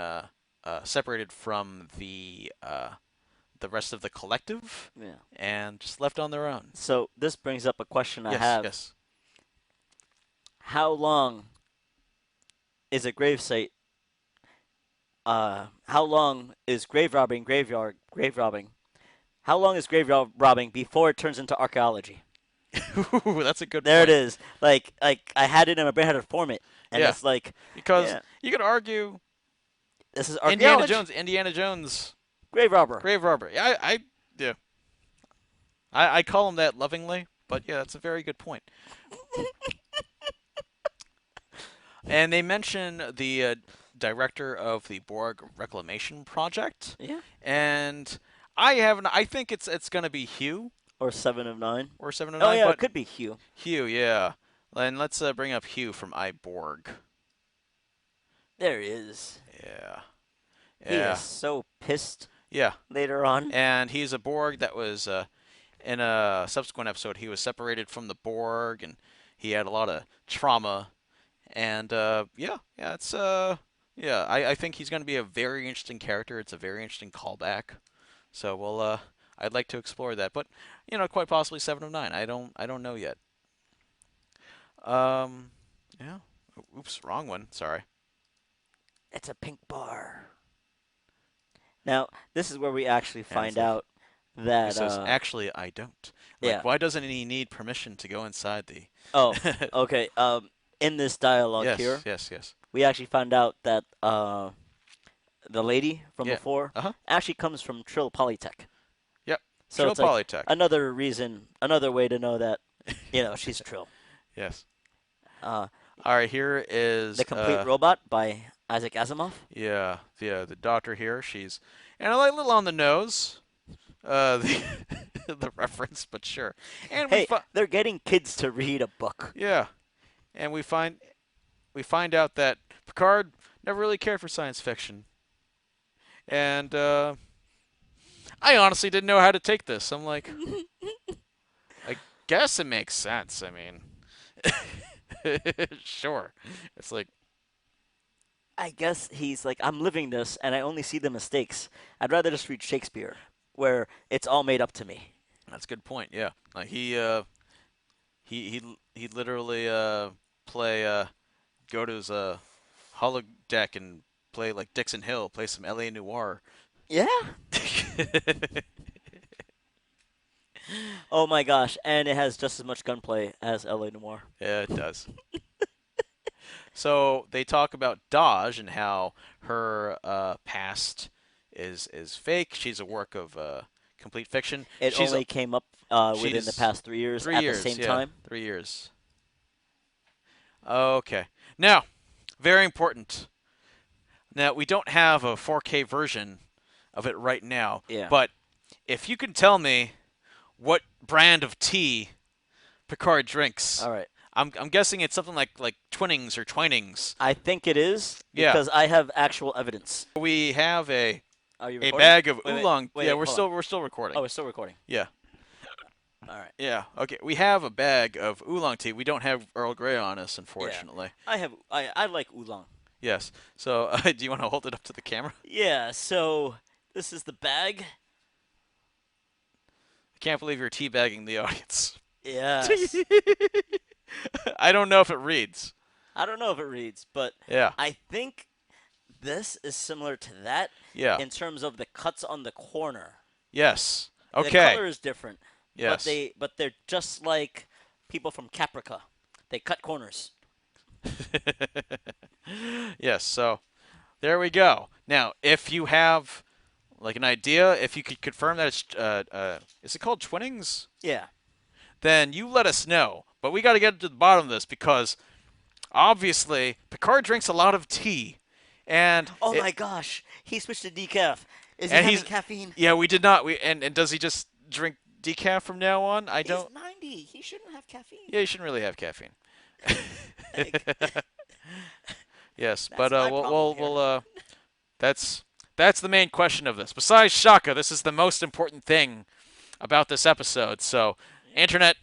separated from the rest of the collective yeah. and just left on their own. So this brings up a question I Yes, have. yes. How long is a gravesite? How long is grave robbing? How long is graveyard robbing before it turns into archaeology? Ooh, that's a good There it point. is. Like I had it in my brain how to form it, and Yeah, it's like, because yeah, you could argue this is Indiana archaeology, Jones, Indiana Jones, grave robber. grave robber. Yeah, yeah, I call him that lovingly, but yeah, that's a very good point. And they mention the director of the Borg Reclamation Project, Yeah, and I haven't. I think it's gonna be Hugh or 7 of 9. or Seven of Oh Nine, yeah, it but could be Hugh. Hugh, yeah. And let's bring up Hugh from iBorg. There he is. Yeah, He is yeah, so pissed yeah. later on. And he's a Borg that was in a subsequent episode. He was separated from the Borg, and he had a lot of trauma. And yeah, yeah, it's yeah. I think he's going to be a very interesting character. It's a very interesting callback. So we'll I'd like to explore that, but quite possibly 7 of 9. I don't know yet. Um, yeah. Oops, wrong one. Sorry. It's a pink bar. Now, this is where we actually And it's find like out he that says, actually, I don't. yeah. Like, why doesn't he need permission to go inside the? Oh, okay. In this dialogue Yes, here, yes, yes. we actually find out that the lady from Yeah. before Uh huh. actually comes from Trill Polytech. Yep. So Trill it's like Polytech. another reason, another way to know that, she's Trill. Yes. Uh, All right. Here is the Complete Robot by Isaac Asimov. yeah, the doctor here. She's and a little on the nose. The the reference, but sure. And Hey, they're getting kids to read a book. yeah, and we find out that Picard never really cared for science fiction, and I honestly didn't know how to take this. I'm like, I guess it makes sense. I mean, sure. It's like, I guess he's like, I'm living this, and I only see the mistakes. I'd rather just read Shakespeare, where it's all made up to me. that's a good point. Yeah, like he literally play go to his holodeck and play like Dixon Hill, play some L.A. Noir. Yeah. Oh my gosh, and it has just as much gunplay as L.A. Noire. Yeah, it does. So they talk about Dodge and how her past is fake. She's a work of complete fiction. It only came up within the She's past 3 years three at the years. same Yeah, time. 3 years. Okay. Now, very important. Now we don't have a 4K version of it right now, Yeah. but if you can tell me what brand of tea Picard drinks, All right. I'm guessing it's something like Twinnings or Twinings. I think it is Yeah. because I have actual evidence. We have Are you a recording? bag of Wait, wait, oolong. Yeah, wait. Hold on. we're still Oh, recording. we're still recording. Yeah. All right. Yeah. Okay. We have a bag of oolong tea. We don't have Earl Grey on us, Yeah. unfortunately. I like oolong. Yes. So, do you want to hold it up to the camera? Yeah. So this is the bag. I can't believe you're teabagging the audience. Yes. I don't know if it reads. I don't know if it reads, but Yeah. I think this is similar to that Yeah. in terms of the cuts on the corner. Yes. The Okay. color is different, but Yes. they're just like people from Caprica. They cut corners. Yes. So there we go. Now, if you have like an idea, if you could confirm that it's is it called Twinnings? Yeah. Then you let us know. But we got to get to the bottom of this because obviously Picard drinks a lot of tea, and Oh my gosh, he switched to decaf. Is he and having he's caffeine? yeah, we did not. We and does he just drink decaf from now on? I He's don't. 90. He shouldn't have caffeine. Yeah, you shouldn't really have caffeine. Like, Yes, but that's my problem here. that's the main question of this. Besides Shaka, this is the most important thing about this episode. So, internet,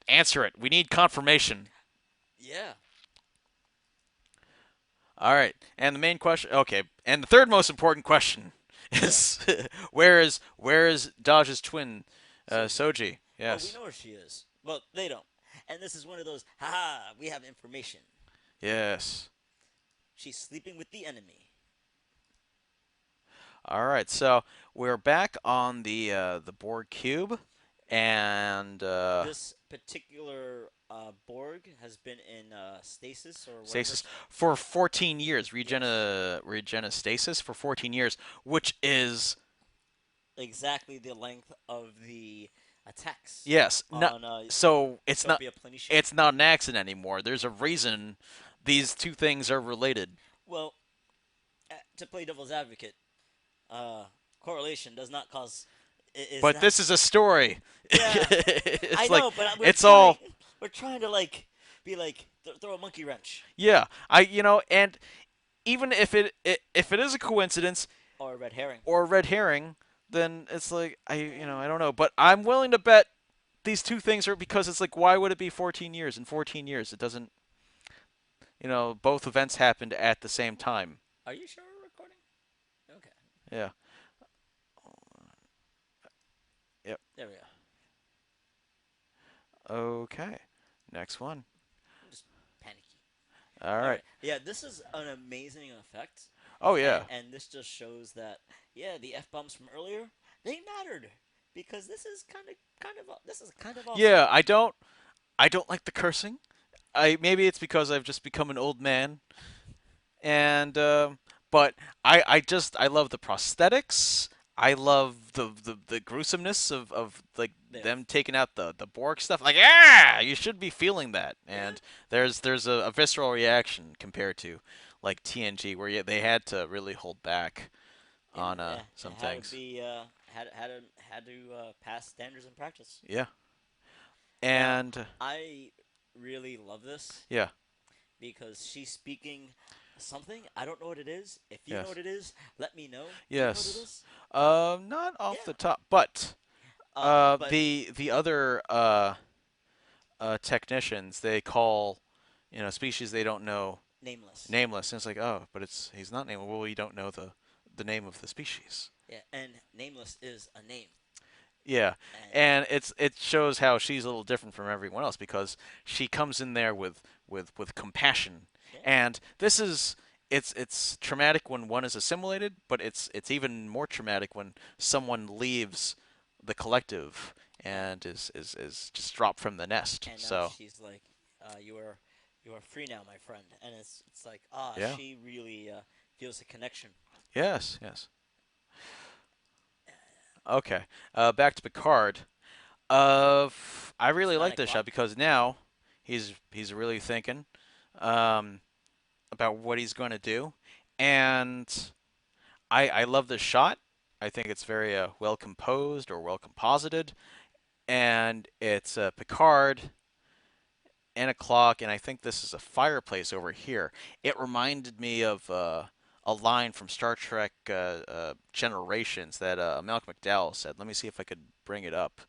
answer it. We need confirmation. Yeah. All right, and the main question. Okay, and the third most important question Yeah. is where is Dodge's twin, Soji. Soji? Oh, we Yes, know where she is. Well, they don't. And this is one of those, haha, we have information. yes. She's sleeping with the enemy. All right, so we're back on the Borg cube, and This particular Borg has been in stasis or whatever. stasis for 14 years. Regena stasis for 14 years, which is Exactly the length of the attacks yes. Not on so Utopia Planitia. it's not an accident anymore. There's a reason these two things are related. Well, to play devil's advocate, correlation does not cause. Is But not. this is a story. Yeah, I It's like know, but it's all we're trying to like be like throw a monkey wrench yeah. And even if it is a coincidence or a red herring. or a red herring, then it's like I don't know, but I'm willing to bet these two things are because it's like why would it be 14 years? In 14 years it doesn't, both events happened at the same time. Are you sure we're recording? Okay, Yeah. Yep. there we go. Okay. Next one. I'm just panicky. All right. Yeah, this is an amazing effect. Oh yeah. And this just shows that yeah, the f bombs from earlier they mattered because this is kind of awesome. Yeah, I don't like the cursing. I maybe it's because I've just become an old man, and but I love the prosthetics. I love the gruesomeness of like Yeah. them taking out the Borg stuff. Like ah, you should be feeling that, Yeah. and there's a visceral reaction compared to like TNG where they had to really hold back on Yeah, some it had to things. be had to pass standards and practice. Yeah, Now, and I really love this yeah, because she's speaking something. I don't know what it is. If you know yes, what it is, let me know. Do you know what it yes. is? Not off the Yeah. top, but But the other technicians they call species they don't know nameless. nameless, and it's like oh, but he's not nameless. Well, you don't know the name of the species. Yeah, and nameless is a name. Yeah, And and it shows how she's a little different from everyone else because she comes in there with compassion, yeah, and this is it's traumatic when one is assimilated, but it's even more traumatic when someone leaves the collective and is just dropped from the nest. and now So she's like, you are free now, my friend. And it's like yeah, she really feels a connection. yes, yes. Okay. Back to Picard. I It's really nine like this shot o'clock. because now he's really thinking um, about what he's going to do, and I love this shot. I think it's very well composed or well composited, and it's Picard and a clock, and I think this is a fireplace over here. It reminded me of a line from Star Trek Generations that Malcolm McDowell said. Let me see if I could bring it up.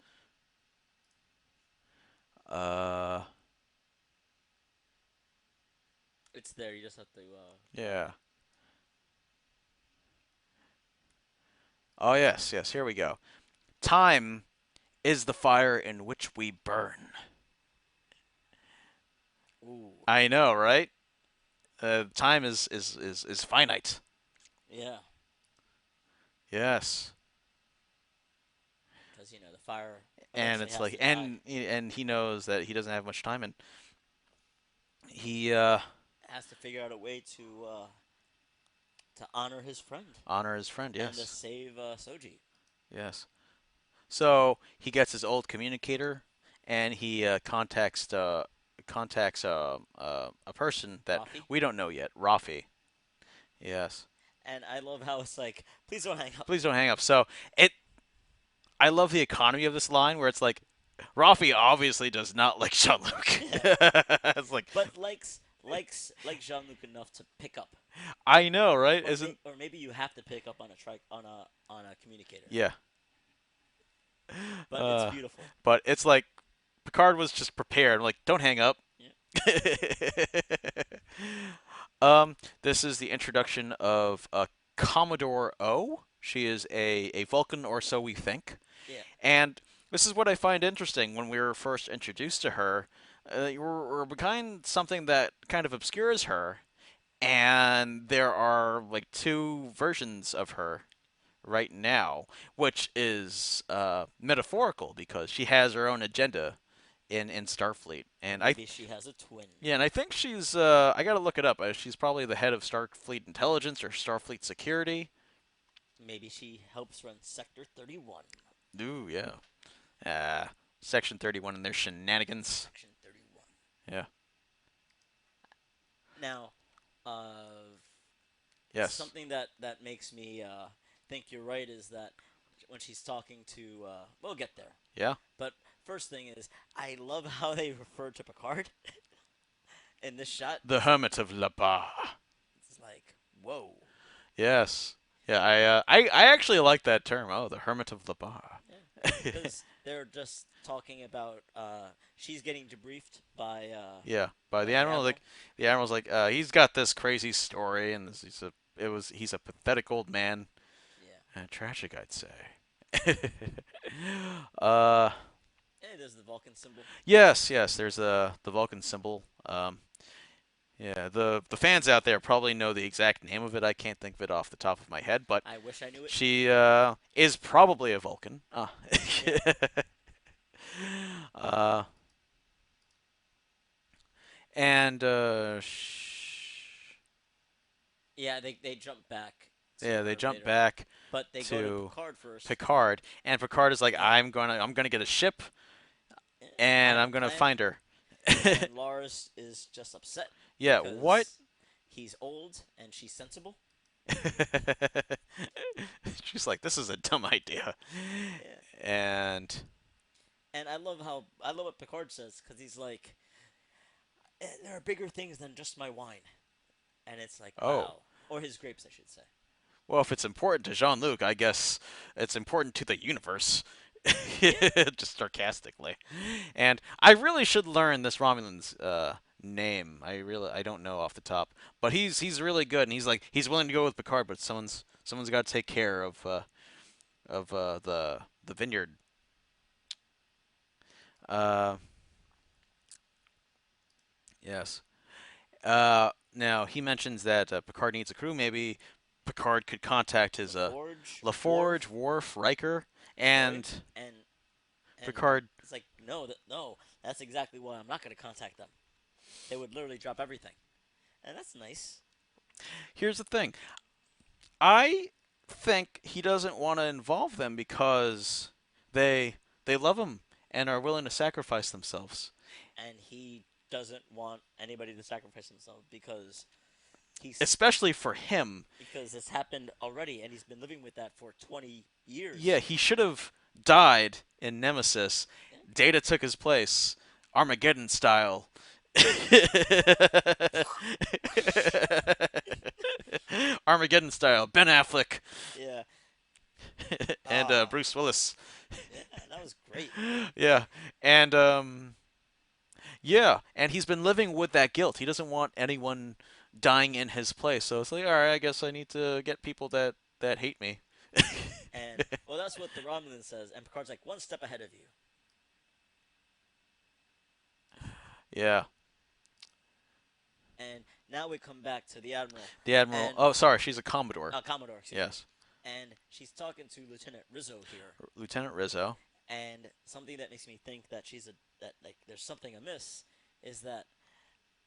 Uh, It's there. You just have to find yeah. Oh yes, yes. Here we go. Time is the fire in which we burn. it. Ooh. I know, right? Time is finite. Yeah. Yes, Because the fire and eventually it's has like, to die. and he knows that he doesn't have much time, and he Has to figure out a way to honor his friend honor his friend. and to Yes, save Soji. yes. So he gets his old communicator, and he contacts a person that Rafi. we don't know yet, Rafi. Yes. And I love how it's like, please don't hang up. Please don't hang up. So it, I love the economy of this line where it's like, Rafi obviously does not like Jean Luc. Yeah. It's like, But likes Jean Luc enough to pick up, I know, right? Isn't or maybe you have to pick up on a communicator. yeah. But it's Uh, beautiful. but it's like Picard was just prepared. Like, don't hang up. Yeah. This is the introduction of Commodore O. She is a Vulcan, or so we think. Yeah. And this is what I find interesting when we were first introduced to her. We're behind something that kind of obscures her, and there are like two versions of her right now, which is metaphorical because she has her own agenda in Starfleet, Or and I maybe she has a twin. yeah, and I think she's I gotta look it up. She's probably the head of Starfleet Intelligence or Starfleet Security. Maybe she helps run Sector 31. Ooh, yeah. Uh, Section 31 and their shenanigans. Section 31. Yeah. Now, uh, Yes. something that makes me think you're right is that when she's talking to, we'll get there. Yeah. But first thing is, I love how they refer to Picard in this shot. The Hermit of La Barre. It's like, whoa. Yes. Yeah, I actually like that term. Oh, the Hermit of La Barre. Yeah. Because they're just talking about she's getting debriefed Yeah, by by the the admiral. admiral. Like the admiral's like, he's got this crazy story, and he's a pathetic old man, Yeah. tragic, I'd say. uh, And there's the Vulcan symbol. yes, yes. There's the Vulcan symbol. Yeah, the fans out there probably know the exact name of it. I can't think of it off the top of my head, but I wish I knew it. she is probably a Vulcan. Yeah. uh, and Yeah, they jump back to yeah, they her jump later. back But they go to to Picard first. Picard, and Picard is like, And I'm gonna get a ship, I and have I'm a gonna plan. find her. And Lars is just upset Yeah, what? because he's old and she's sensible. She's like, this is a dumb idea, Yeah. and And I love what Picard says because he's like, There are bigger things than just my wine." And it's like, oh, wow, or his grapes, I should say. well, if it's important to Jean-Luc, I guess it's important to the universe. Yeah. Just sarcastically. And I really should learn this Romulan's name. I don't know off the top, but he's really good, and he's like he's willing to go with Picard, but someone's got to take care of the vineyard. Uh, yes. Now he mentions that Picard needs a crew. Maybe Picard could contact his LaForge, LaForge, Worf, Worf, Riker, Troy, and and Picard. it's like, no, that's exactly why I'm not going to contact them. They would literally drop everything, and that's nice. Here's the thing. I think he doesn't want to involve them because they love him and are willing to sacrifice themselves. And he doesn't want anybody to sacrifice himself he's Especially for him. because it's happened already, and he's been living with that for 20 Yeah, years. he should have died in Nemesis. Yeah. Data took his place, Armageddon style. Armageddon style. Ben Affleck Yeah. and Ah. Bruce Willis. Yeah, that was great. Yeah, and yeah, and he's been living with that guilt. He doesn't want anyone dying in his place. So it's like, all right, I guess I need to get people that hate me. And well, that's what the Romulan says, and Picard's like one step ahead of you. Yeah, And now we come back to the Admiral the Admiral. and Oh, sorry, she's a Commodore. Commodore, excuse me. Yes, And she's talking to Lieutenant Rizzo here, Lieutenant Rizzo. and something that makes me think that there's something amiss is that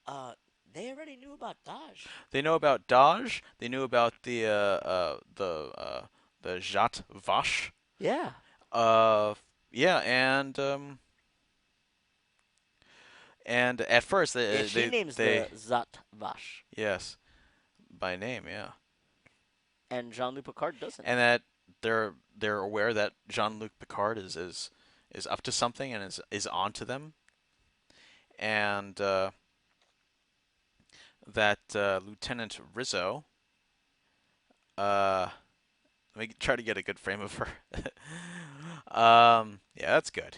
uh they already knew about Dodge. They know about Dodge. They knew about the Jat Vache. Yeah. Uh, yeah, and at first Yeah, she names they the Zat Vash, yes by name, yeah, and Jean-Luc Picard doesn't. and that they're aware that Jean-Luc Picard is up to something and is onto them, and that Lieutenant Rizzo. Uh, Let me try to get a good frame of her. Yeah, that's good.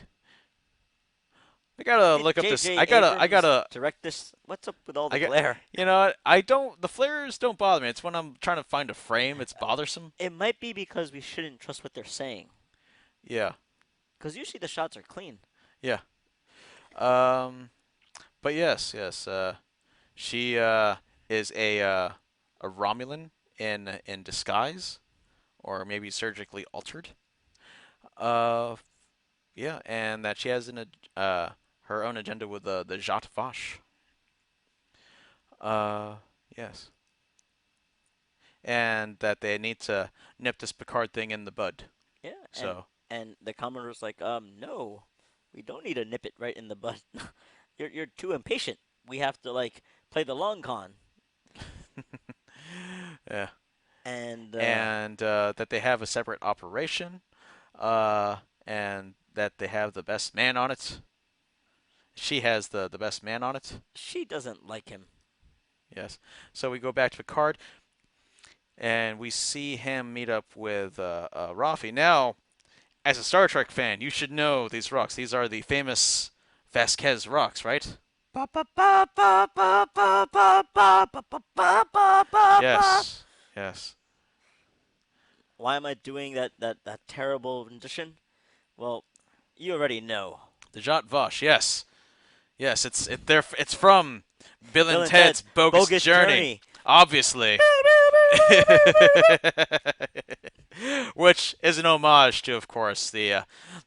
I gotta Did look up this. J.J. I Abrams gotta. direct this? What's up with all the I got. glare? You know what? I don't. The flares don't bother me. It's when I'm trying to find a frame. It's bothersome. It might be because we shouldn't trust what they're saying. Yeah. Because usually the shots are clean. Yeah. Um. But yes, yes. She is a Romulan in disguise, or maybe surgically altered. Uh. Yeah, and that she has her own agenda with the Jat Vache. Yes, and that they need to nip this Picard thing in the bud. Yeah, So and the Commodore's like, no, we don't need to nip it right in the bud. You're too impatient. We have to like play the long con. yeah, And and that they have a separate operation, and that they have the best man on it. She has the best man on it. she doesn't like him. Yes. So we go back to Picard, and we see him meet up with Rafi. Now, as a Star Trek fan, you should know these rocks. These are the famous Vasquez rocks, right? Yes. Yes. Why am I doing that terrible rendition? Well, you already know. The Jat Vache. Yes. Yes. It's from Bill Bill and and Ted's Ted's Bogus Bogus Journey, Journey. obviously. Which is an homage to, of course, the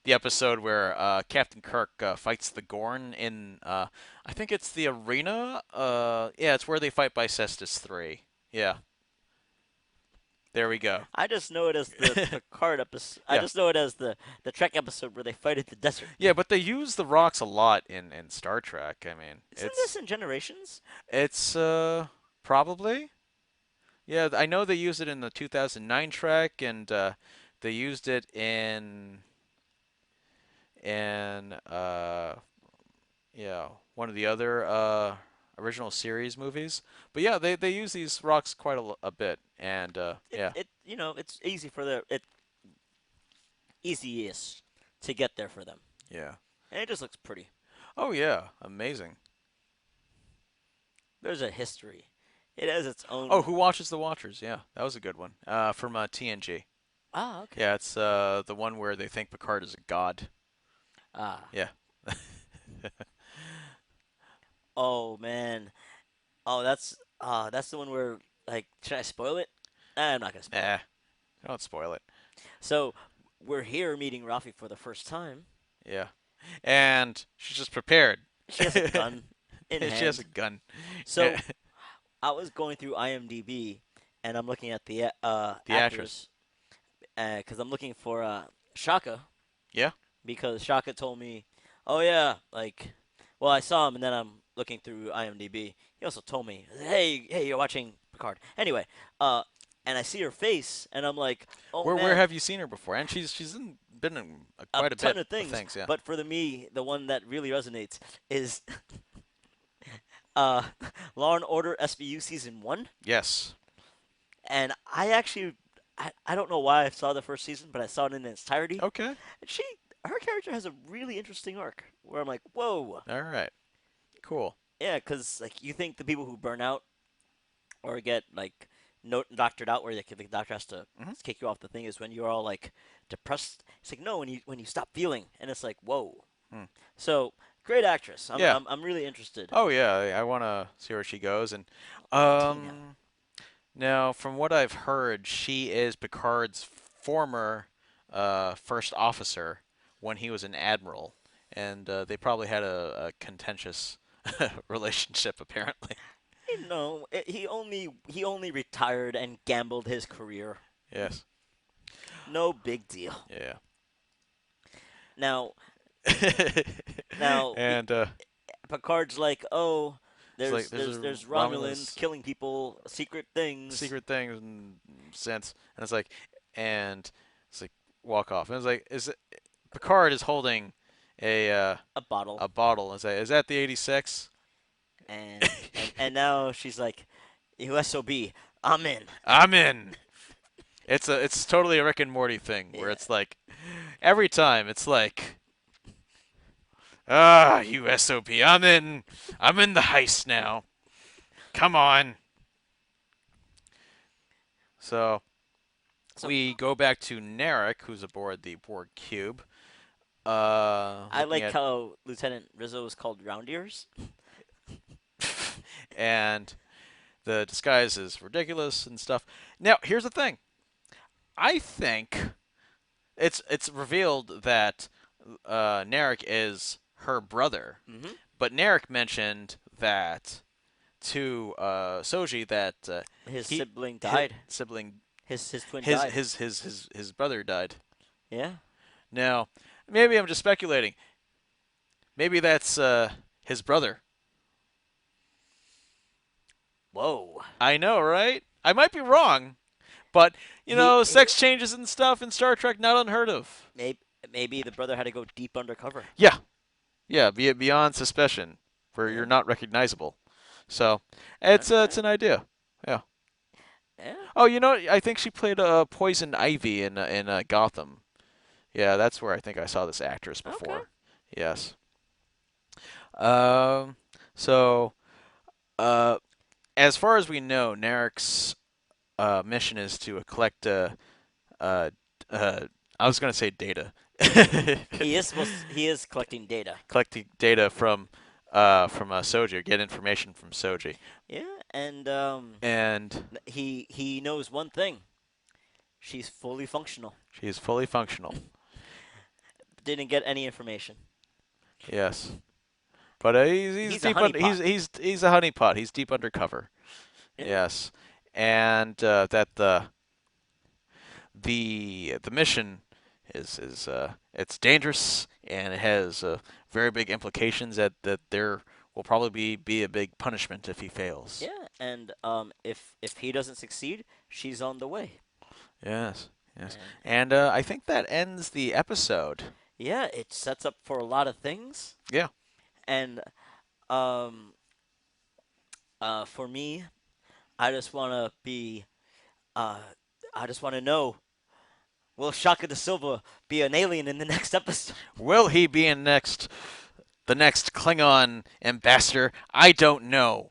episode where Captain Kirk fights the Gorn in I think it's the arena. Yeah, it's where they fight by Cestus 3. Yeah, there we go. I just know it as the Picard episode. I Yeah, just know it as the Trek episode where they fight in the desert. yeah, but they use the rocks a lot in Star Trek. I mean, Isn't this in Generations? it's probably. Yeah, I know they used it in the 2009 Trek, and they used it in yeah, one of the other original series movies. But yeah, they use these rocks quite a bit, and yeah, It's easy for it easiest to get there for them, yeah. and it just looks pretty. Oh yeah, amazing. There's a history. It has its Oh, own. Who Watches the Watchers? Yeah, that was a good one. From TNG. Ah, okay. Yeah, it's the one where they think Picard is a god. Ah. Yeah. Oh man. Oh, that's the one where like should I spoil it? I'm not gonna spoil it. Eh, don't spoil it. So we're here meeting Rafi for the first time. Yeah. And she's just prepared. She has a gun in She has a hand. gun. So I was going through IMDb and I'm looking at the The actress. actors because I'm looking for Shaka Yeah. because Shaka told me, oh yeah, like, well I saw him and then I'm looking through IMDb. He also told me, hey, you're watching Picard. Anyway, uh, and I see her face and I'm like, oh Where man, have you seen her before? And been in a quite a bit ton of of things. things. Yeah. But for the one that really resonates is uh, Law and Order SVU season one. Yes. And I actually, I don't know why I saw the first season, but I saw it in its entirety. Okay. And her character has a really interesting arc where I'm like, whoa, All right. Cool. yeah, because like you think the people who burn out or get like no doctored out, where the doctor has to Hmm. kick you off the thing, is when you're all like depressed. It's like no, when you stop feeling, and it's like whoa. Hmm. So great actress. Yeah. I'm really interested. Oh yeah. I want to see where she goes. And 19 now. um, now from what I've heard, she is Picard's former first officer when he was an admiral, and they probably had a contentious relationship apparently. You know, he only retired and gambled his career. Yes. No big deal. Yeah. Now, now And Picard's like, oh, it's like there's a there's Romulans Romulus killing people, secret things. secret things and sense, and and it's like walk off, and it's like is it, Picard is holding A bottle, a bottle, and say, is that the 86? and now she's like, USOB, I'm in. I'm in. It's totally a Rick and Morty thing where Yeah. it's like every time it's like ah USOP, I'm in the heist now. Come on. So So we go back to Narek, who's aboard the Borg cube. I Looking like at how Lieutenant Rizzo is called Round Ears. and the disguise is ridiculous and stuff. Now, here's the thing. I think it's revealed that Narek is her brother, Mm-hmm. but Narek mentioned that to Soji that His he sibling his died. sibling His twin died. his brother died. Yeah. Now, maybe I'm just speculating. Maybe that's his brother. Whoa. I know, right? I might be wrong, but He sex changes and stuff in Star Trek not unheard of. maybe maybe the brother had to go deep undercover. Yeah, yeah, be it beyond suspicion, where you're Yeah. not recognizable. So it's Okay. an idea. Yeah. Yeah. Oh, I think she played Poison Ivy in Gotham. Yeah, that's where I think I saw this actress Okay. before. Yes. Um. So, uh, as far as we know, Narek's mission is to collect uh, uh, I was gonna say data. He is collecting data. Collecting data from Soji, or get information from Soji, Yeah, and and he knows one thing. She's fully functional. she's fully functional. Didn't get any information. Yes, but he's He's a deep under honeypot. he's a honeypot. He's deep undercover. Yeah. Yes, and that the mission is it's dangerous, and it has very big implications that there will probably be a big punishment if he fails. Yeah, and if he doesn't succeed, she's on the way. Yes, yes, And and I think that ends the episode. yeah, it sets up for a lot of things. Yeah. And um for me, I just want to be uh I just want to know, will Shaka DeSilva be an alien in the next episode? Will he be the next Klingon ambassador? I don't know.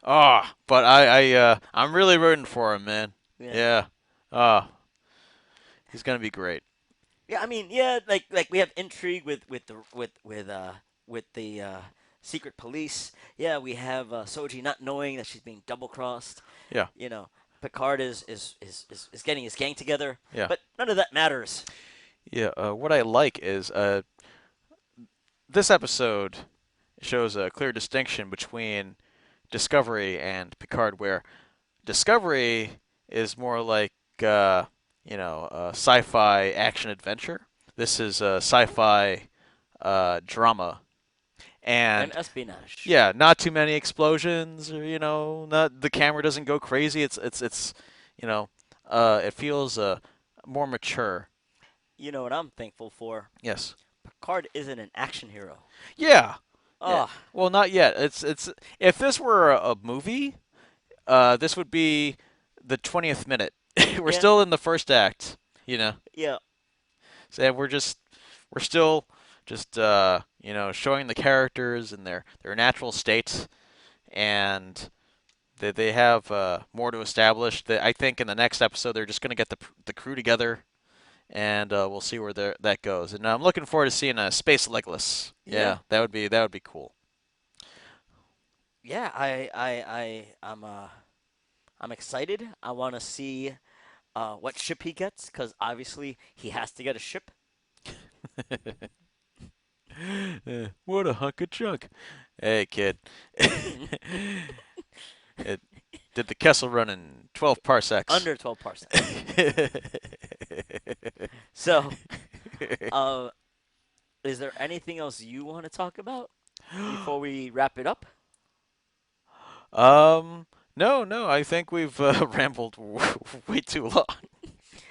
Ah, But I'm really rooting for him, man. yeah. Yeah. Ah, he's gonna be great. Yeah, I mean, yeah, like we have intrigue with the secret police. Yeah, we have Soji not knowing that she's being double crossed. Yeah. You know, Picard is getting his gang together, Yeah. but none of that matters. Yeah. What I like is this episode shows a clear distinction between Discovery and Picard, where Discovery is more like sci-fi action adventure. This is a sci-fi drama, And and espionage. yeah, not too many explosions, or not the camera doesn't go crazy. It's you know, it feels more mature. You know what I'm thankful for? Yes. Picard isn't an action hero. Yeah. Yeah. Oh, Well, not yet. It's if this were a movie, this would be the 20th minute. We're yeah, still in the first act, you know. yeah, So we're still just showing the characters in their natural state, and they have more to establish. I think in the next episode they're just going to get the crew together, and we'll see where that goes. And I'm looking forward to seeing a Space Legolas. yeah, Yeah, that would be cool. yeah. I'm excited. I want to see what ship he gets because obviously he has to get a ship. What a hunk of junk. Hey, kid. It did the Kessel run in 12 parsecs. Under 12 parsecs. So, uh, is there anything else you want to talk about before we wrap it up? um, no, no, I think we've rambled way too long.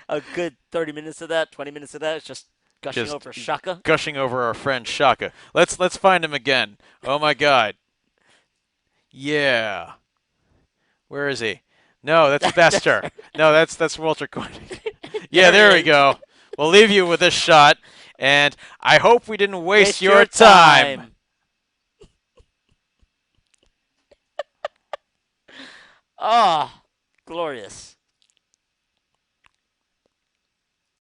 A good 30 minutes of that, 20 minutes of that is just gushing Just over Shaka. gushing over our friend Shaka. Let's find him again. Oh my God. Yeah. Where is he? No, that's That's Bester. right. No, that's Walter Koenig. Yeah, There he there we is. go. We'll leave you with this shot, and I hope we didn't waste Waste your your time. time. Ah, glorious.